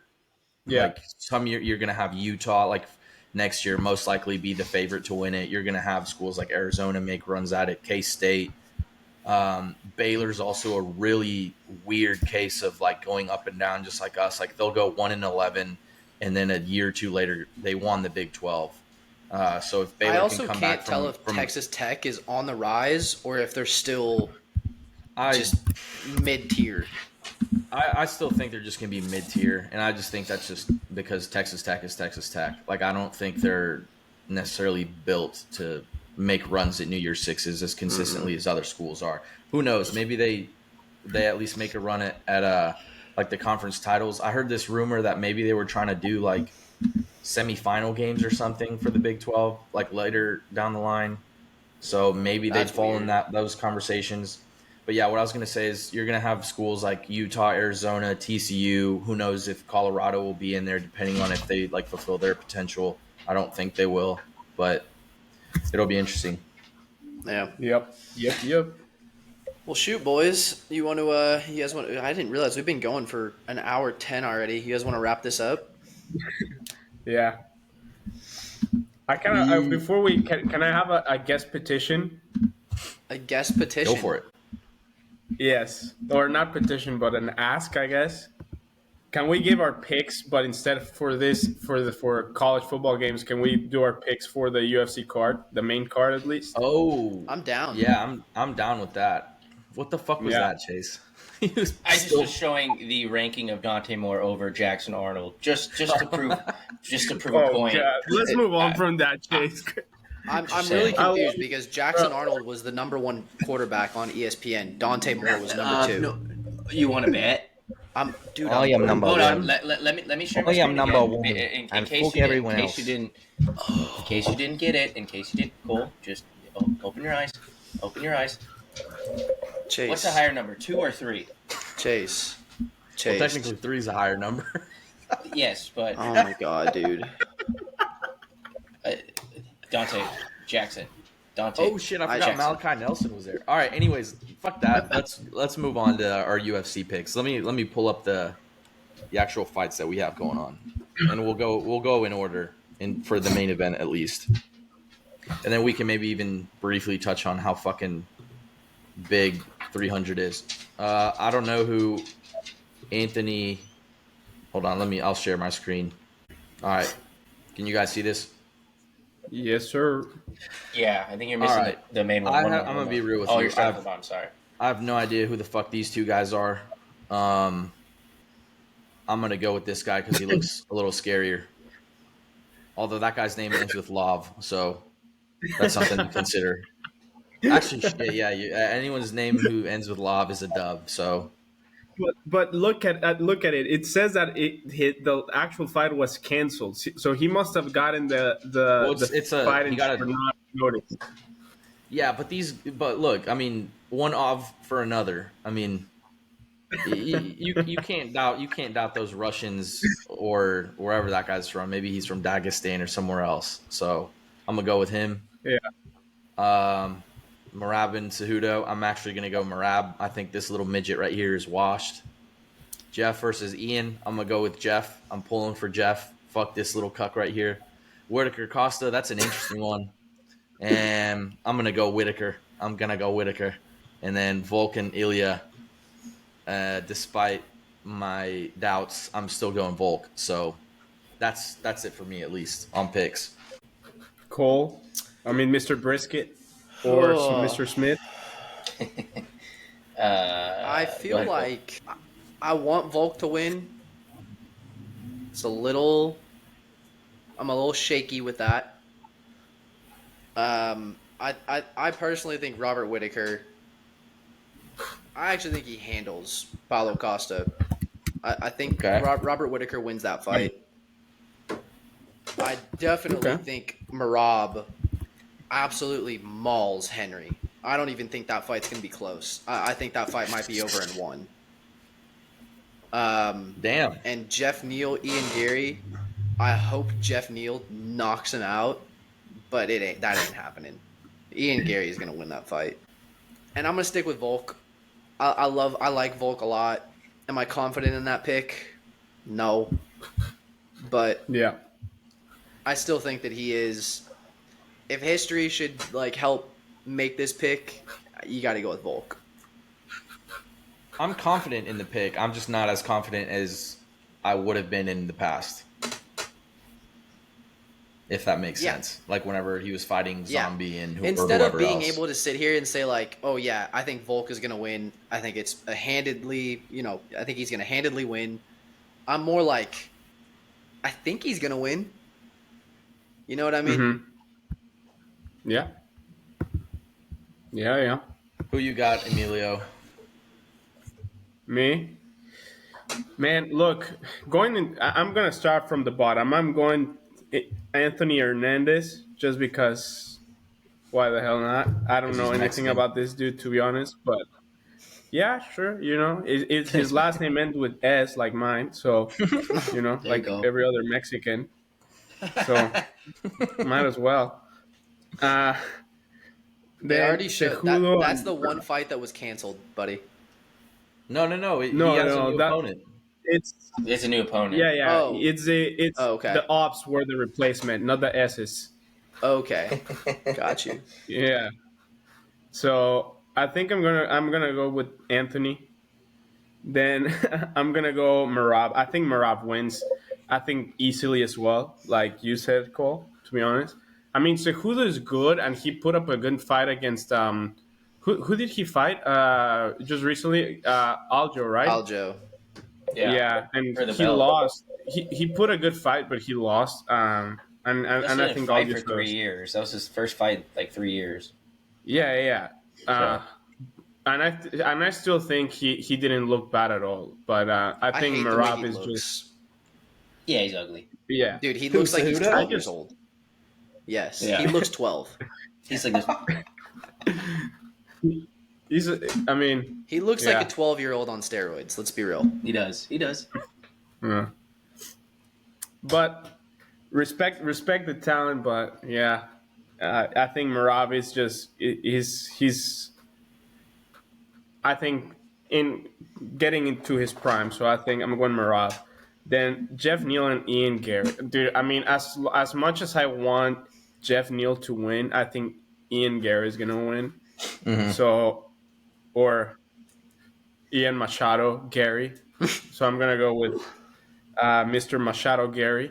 Yeah. Like some year you're going to have Utah, like next year, most likely be the favorite to win it. You're going to have schools like Arizona make runs at it, K State. Baylor's also a really weird case of like going up and down, just like us. Like they'll go 1-11, and then a year or two later they won the Big 12. So if I Baylor can also come can't back tell if from Texas Tech is on the rise or if they're still I just mid tier. I still think they're just going to be mid tier, and I just think that's just because Texas Tech is Texas Tech. Like I don't think they're necessarily built to make runs at New Year's Sixes as consistently as other schools are. Who knows? Maybe they at least make a run at like the conference titles. I heard this rumor that maybe they were trying to do like semifinal games or something for the Big 12, like later down the line. So maybe they'd That's fall in weird. those conversations. But yeah, what I was going to say is you're going to have schools like Utah, Arizona, TCU. Who knows if Colorado will be in there, depending on if they like fulfill their potential. I don't think they will, but it'll be interesting. Yeah. Yep. Well, shoot, boys. You want to? You guys want? I didn't realize we've been going for an hour 10 already. You guys want to wrap this up? Yeah. I kind of before we can I have a guest petition? A guest petition. Go for it. Yes, or not petition, but an ask, I guess. Can we give our picks, but instead for college football games, can we do our picks for the UFC card, the main card at least? Oh, I'm down. yeah, I'm down with that. What the fuck was Yeah. that, Chase? He was I just still- was showing the ranking of Dante Moore over Jackson Arnold, just to prove a Oh point. God, let's move on from that, Chase. I'm Just really saying. confused because Jackson Arnold was the number one quarterback on ESPN. Dante Moore was number two. No, you want to bet? Dude, I am number Hold one. on, let me share my I am screen number again. one, In and case fuck you didn't, everyone in else. case you didn't get it, cool. Just open your eyes. Chase. What's the higher number, 2 or 3? Chase. Well, Taste. technically 3 is a higher number. Yes, but Oh my god, dude. Dante Jackson. Oh shit, I forgot Jackson. Malachi Nelson was there. All right, anyways, fuck that. Let's move on to our UFC picks. Let me pull up the actual fights that we have going on. And we'll go in order in for the main event at least. And then we can maybe even briefly touch on how fucking big 300 is. I don't know who Anthony. Hold on, I'll share my screen. All right, can you guys see this? Yes, sir. Yeah, I think you're All missing right, the main one. I'm gonna be real with Oh, you. you're starting from the bottom. Sorry. I have no idea who the fuck these two guys are. Um, I'm gonna go with this guy because he looks a little scarier. Although that guy's name ends with Love, so that's something to consider. Actually, shit, yeah, anyone's name who ends with Love is a dub. So But look at it. It says that the actual fight was canceled. So he must have gotten the well, the it's fight he in got for a not notice. yeah, but look, I mean, one off for another. I mean, you can't doubt those Russians or wherever that guy's from. Maybe he's from Dagestan or somewhere else. So I'm gonna go with him. Yeah. Marab and Cejudo. I'm actually gonna go Marab. I think this little midget right here is washed. Jeff versus Ian. I'm gonna go with Jeff. I'm pulling for Jeff. Fuck this little cuck right here. Whitaker Costa. That's an interesting one. And I'm gonna go Whitaker. And then Volkan Ilya. Despite my doubts, I'm still going Volk. So that's it for me at least on picks. Cole. I mean, Mr. Brisket or Mr. Smith. I feel ahead, like I want Volk to win. It's a little. I'm a little shaky with that. I personally think Robert Whitaker. I actually think he handles Paulo Costa. I think Okay. Robert Whitaker wins that fight. I definitely Okay. think Marab absolutely mauls Henry. I don't even think that fight's going to be close. I think that fight might be over in one. Damn. And Jeff Neal, Ian Gary, I hope Jeff Neal knocks him out, but that ain't happening. Ian Gary is going to win that fight. And I'm going to stick with Volk. I like Volk a lot. Am I confident in that pick? No. But Yeah. I still think that he is. If history should help make this pick, you got to go with Volk. I'm confident in the pick. I'm just not as confident as I would have been in the past. If that makes sense. Like whenever he was fighting Zombie and instead of being else. able to sit here and say oh yeah, I think Volk is going to win. I think it's a handedly, I think he's going to handedly win. I'm more like, I think he's going to win. You know what I mean? Mm-hmm. Yeah. Yeah. Who you got, Emilio? Me? Man, look, I'm going to start from the bottom. I'm going Anthony Hernandez just because why the hell not? I don't know anything Mexican. about this dude, to be honest, but yeah, sure. His last name ends with S like mine. So, like every other Mexican. So, might as well. They already showed Cejudo that's the one fight that was canceled, buddy. No. He has a new opponent. It's a new opponent. Yeah. Oh. It's okay. The ops were the replacement, not the S's. Okay, got you. Yeah. So I think I'm gonna go with Anthony. Then I'm gonna go Marab. I think Marab wins. I think easily as well, like you said, Cole. To be honest, I mean Cejudo is good, and he put up a good fight against who did he fight? Just recently, Aljo, right? Aljo. Yeah, and he belt. lost. He put a good fight, but he lost. And I think fight Aljo for 3 years. That was his first fight, 3 years. Yeah. And I still think he didn't look bad at all. But I think Marab is just. Yeah, he's ugly. Yeah, dude, he looks like he's 12 years just, old. Yes, Yeah. he looks 12. He's like this. I mean, He looks like a yeah. 12-year-old on steroids. Let's be real. He does. He does. Yeah. But respect the talent, but yeah, I think Marab is just he's I think in getting into his prime. So I think I'm going Marab. Then Jeff Neal and Ian Gary. Dude, I mean, as much as I want Jeff Neal to win, I think Ian Gary is gonna win. Mm-hmm. So or Ian Machado Gary. So I'm gonna go with Mr. Machado Gary,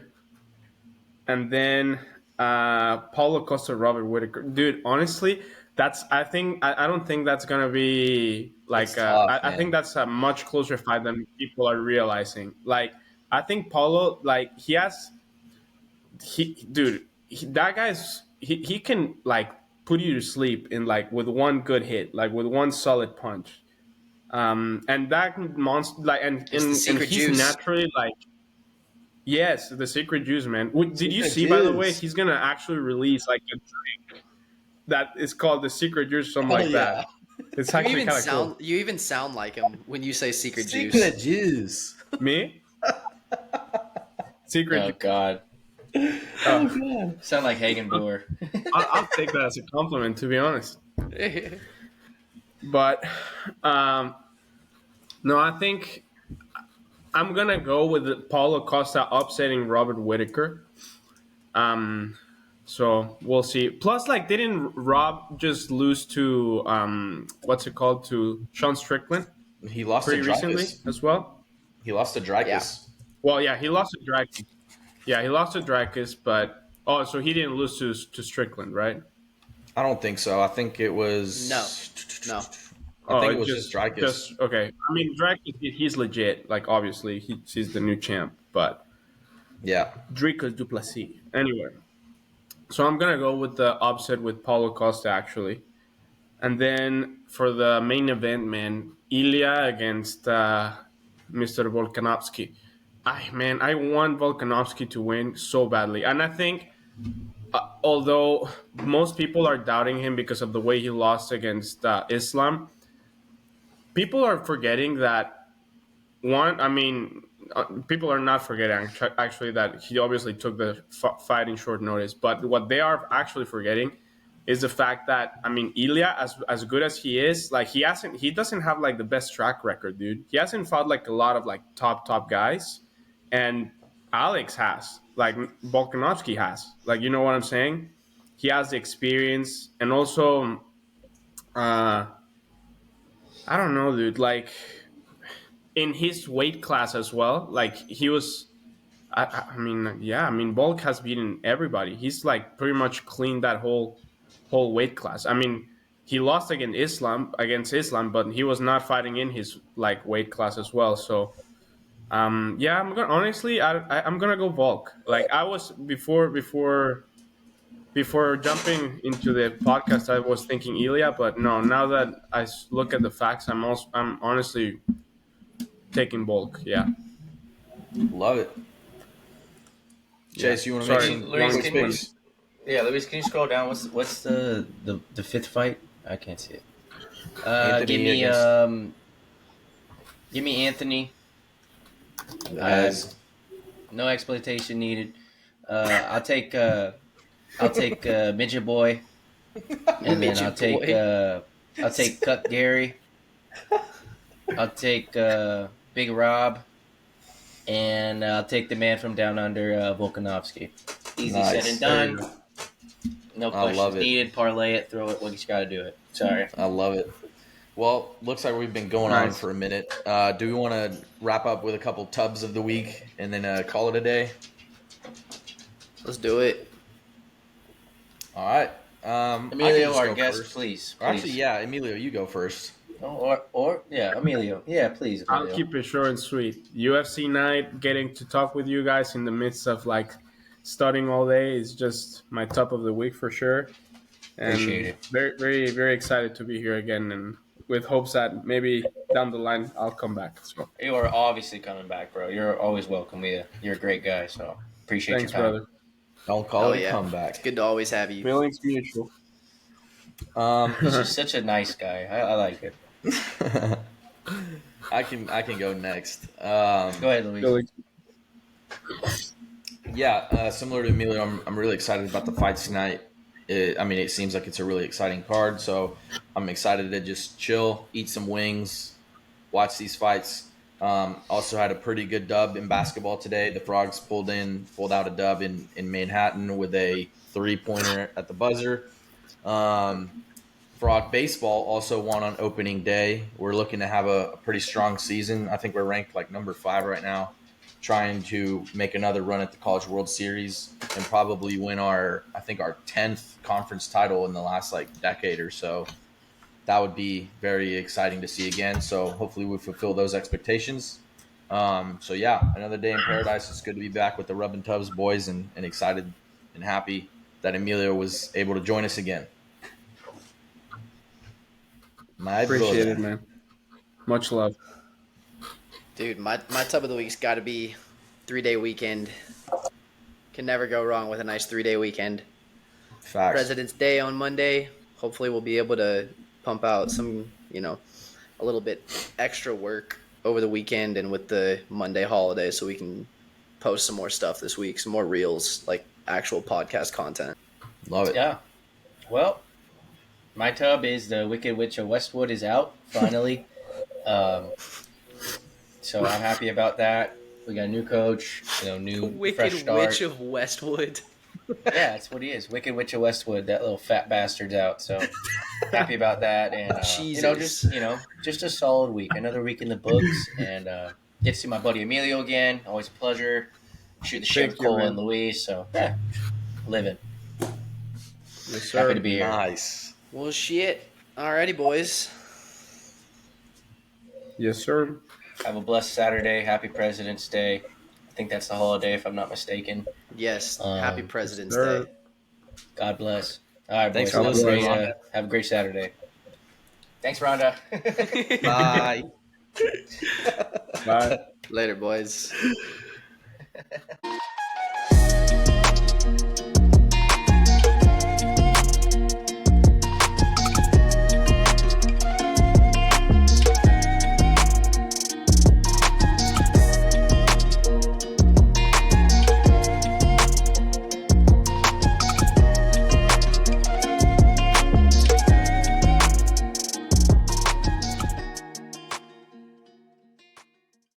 and then Paulo Costa, Robert Whitaker. Dude, honestly, I don't think that's gonna be It's like tough, I think man. that's a much closer fight than people are realizing. Like I think Paulo, like that guy's he can like put you to sleep in like with one good hit, like with one solid punch. And that monster like It's the and secret he's juice. naturally like yes, the secret juice, man. Did you Secret see, by the way, juice. he's gonna actually release like a drink that is called the secret juice, something Hell like yeah. that. It's actually kind of cool. You even sound like him when you say secret juice. Secret juice. Me, secret Oh juice. God. Uh, Sound like Hagen Boer. I'll take that as a compliment, to be honest. But um, no, I think I'm gonna go with Paulo Costa upsetting Robert Whitaker. Um, so we'll see. Plus, like, didn't Rob just lose to what's it called, to Sean Strickland He lost to pretty recently Dricus. as well? He lost to Yeah. Dricus. Well, yeah, he lost to Dracus. Yeah, he lost to Dracus, but oh, so he didn't lose to Strickland, right? I don't think so. I think it No. was. No. I Oh, think it it was just Dricus. just okay. I mean, Dracus, he's legit. Like, obviously, he's the new champ, but Yeah. Dracus Duplessis. Anyway, so I'm gonna go with the upset with Paulo Costa actually. And then for the main event, man, Ilya against Mr. Volkanovski. I want Volkanovski to win so badly, and I think although most people are doubting him because of the way he lost against Islam, people are forgetting that one. I mean, people are not forgetting actually that he obviously took the fight in short notice, but what they are actually forgetting is the fact that I mean Ilya, as good as he is, like he doesn't have like the best track record, dude. He hasn't fought like a lot of like top guys, and Alex has, like Volkanovski has, like you know what I'm saying. He has the experience, and also uh, I don't know, dude. Like in his weight class as well, like he was I mean, yeah, I mean, Bulk has beaten everybody. He's like pretty much cleaned that whole weight class. I mean, he lost against Islam, but he was not fighting in his like weight class as well. So, yeah, I'm gonna honestly, I'm gonna go Volk. Like I was before jumping into the podcast, I was thinking Ilya, but no. Now that look at the facts, I'm honestly taking Bulk. Yeah, Love it. yeah. Chase, you want to make Sorry, some Luis, long quick can you? explanation. picks? Yeah, Luis, can you scroll down? What's the fifth fight? I can't see it. Anthony against Give me Anthony. as No exploitation needed. I'll take Midget Boy, and then Midget boy. I'll take Cut Gary. I'll take Big Rob, and I'll take the man from down under, Volkanovski. Easy said Nice. and There you done. go. No I love questions it. needed. Parlay it, throw it. What you got to do it. Sorry. I love it. Well, looks like we've been going on Nice. for a minute. Do we want to wrap up with a couple tubs of the week and then call it a day? Let's do it. All right. I can Emilio, just our go guest, first. please. Or actually, yeah, Emilio, you go first. Or yeah, Emilio. Yeah, please, I'll Emilio. keep it short and sweet. UFC night, getting to talk with you guys in the midst of like studying all day is just my top of the week for sure. Appreciate And it. very, very excited to be here again, and with hopes that maybe down the line I'll come back. So You are obviously coming back, bro. You're always welcome. You're a great guy, so appreciate thanks, your time. brother. Don't call Hell it a yeah. comeback. It's good to always have you. Feelings mutual. He's just such a nice guy. I like it. I can go next. Go ahead, Luis. Yeah, similar to Emilio, I'm really excited about the fights tonight. It seems like it's a really exciting card, so I'm excited to just chill, eat some wings, watch these fights. Also had a pretty good dub in basketball today. The Frogs pulled out a dub in Manhattan with a 3-pointer at the buzzer. Um, Frog baseball also won on opening day. We're looking to have a pretty strong season. I think we're ranked like number 5 right now, trying to make another run at the College World Series and probably win our 10th conference title in the last like decade or so. That would be very exciting to see again. So hopefully we fulfill those expectations. So yeah, another day in paradise. It's good to be back with the Rub and Tubs boys and excited and happy that Emilio was able to join us again. My Appreciate it, brother. man. Much love. Dude, my tub of the week's got to be 3-day weekend. Can never go wrong with a nice 3-day weekend. Facts. President's Day on Monday. Hopefully, we'll be able to pump out some, a little bit extra work over the weekend and with the Monday holiday so we can post some more stuff this week, some more reels, like actual podcast content. Love it. Yeah. Well, my tub is the Wicked Witch of Westwood is out finally. So I'm happy about that. We got a new coach, new Wicked fresh start. Witch of Westwood. Yeah, that's what he is. Wicked Witch of Westwood. That little fat bastard's out. So happy about that, and just a solid week. Another week in the books, and get to see my buddy Emilio again. Always a pleasure. Shoot the shit with Cole and Luis. So yeah, living. Yes, sir. Happy to be here. Nice. Well, shit. Alrighty, boys. Yes, sir. Have a blessed Saturday. Happy President's Day. I think that's the holiday, if I'm not mistaken. Yes. Happy President's sir. Day. God bless. All right, Thanks boys. for listening, Rhonda. Have a great Saturday. Thanks, Rhonda. Bye. Bye. Later, boys.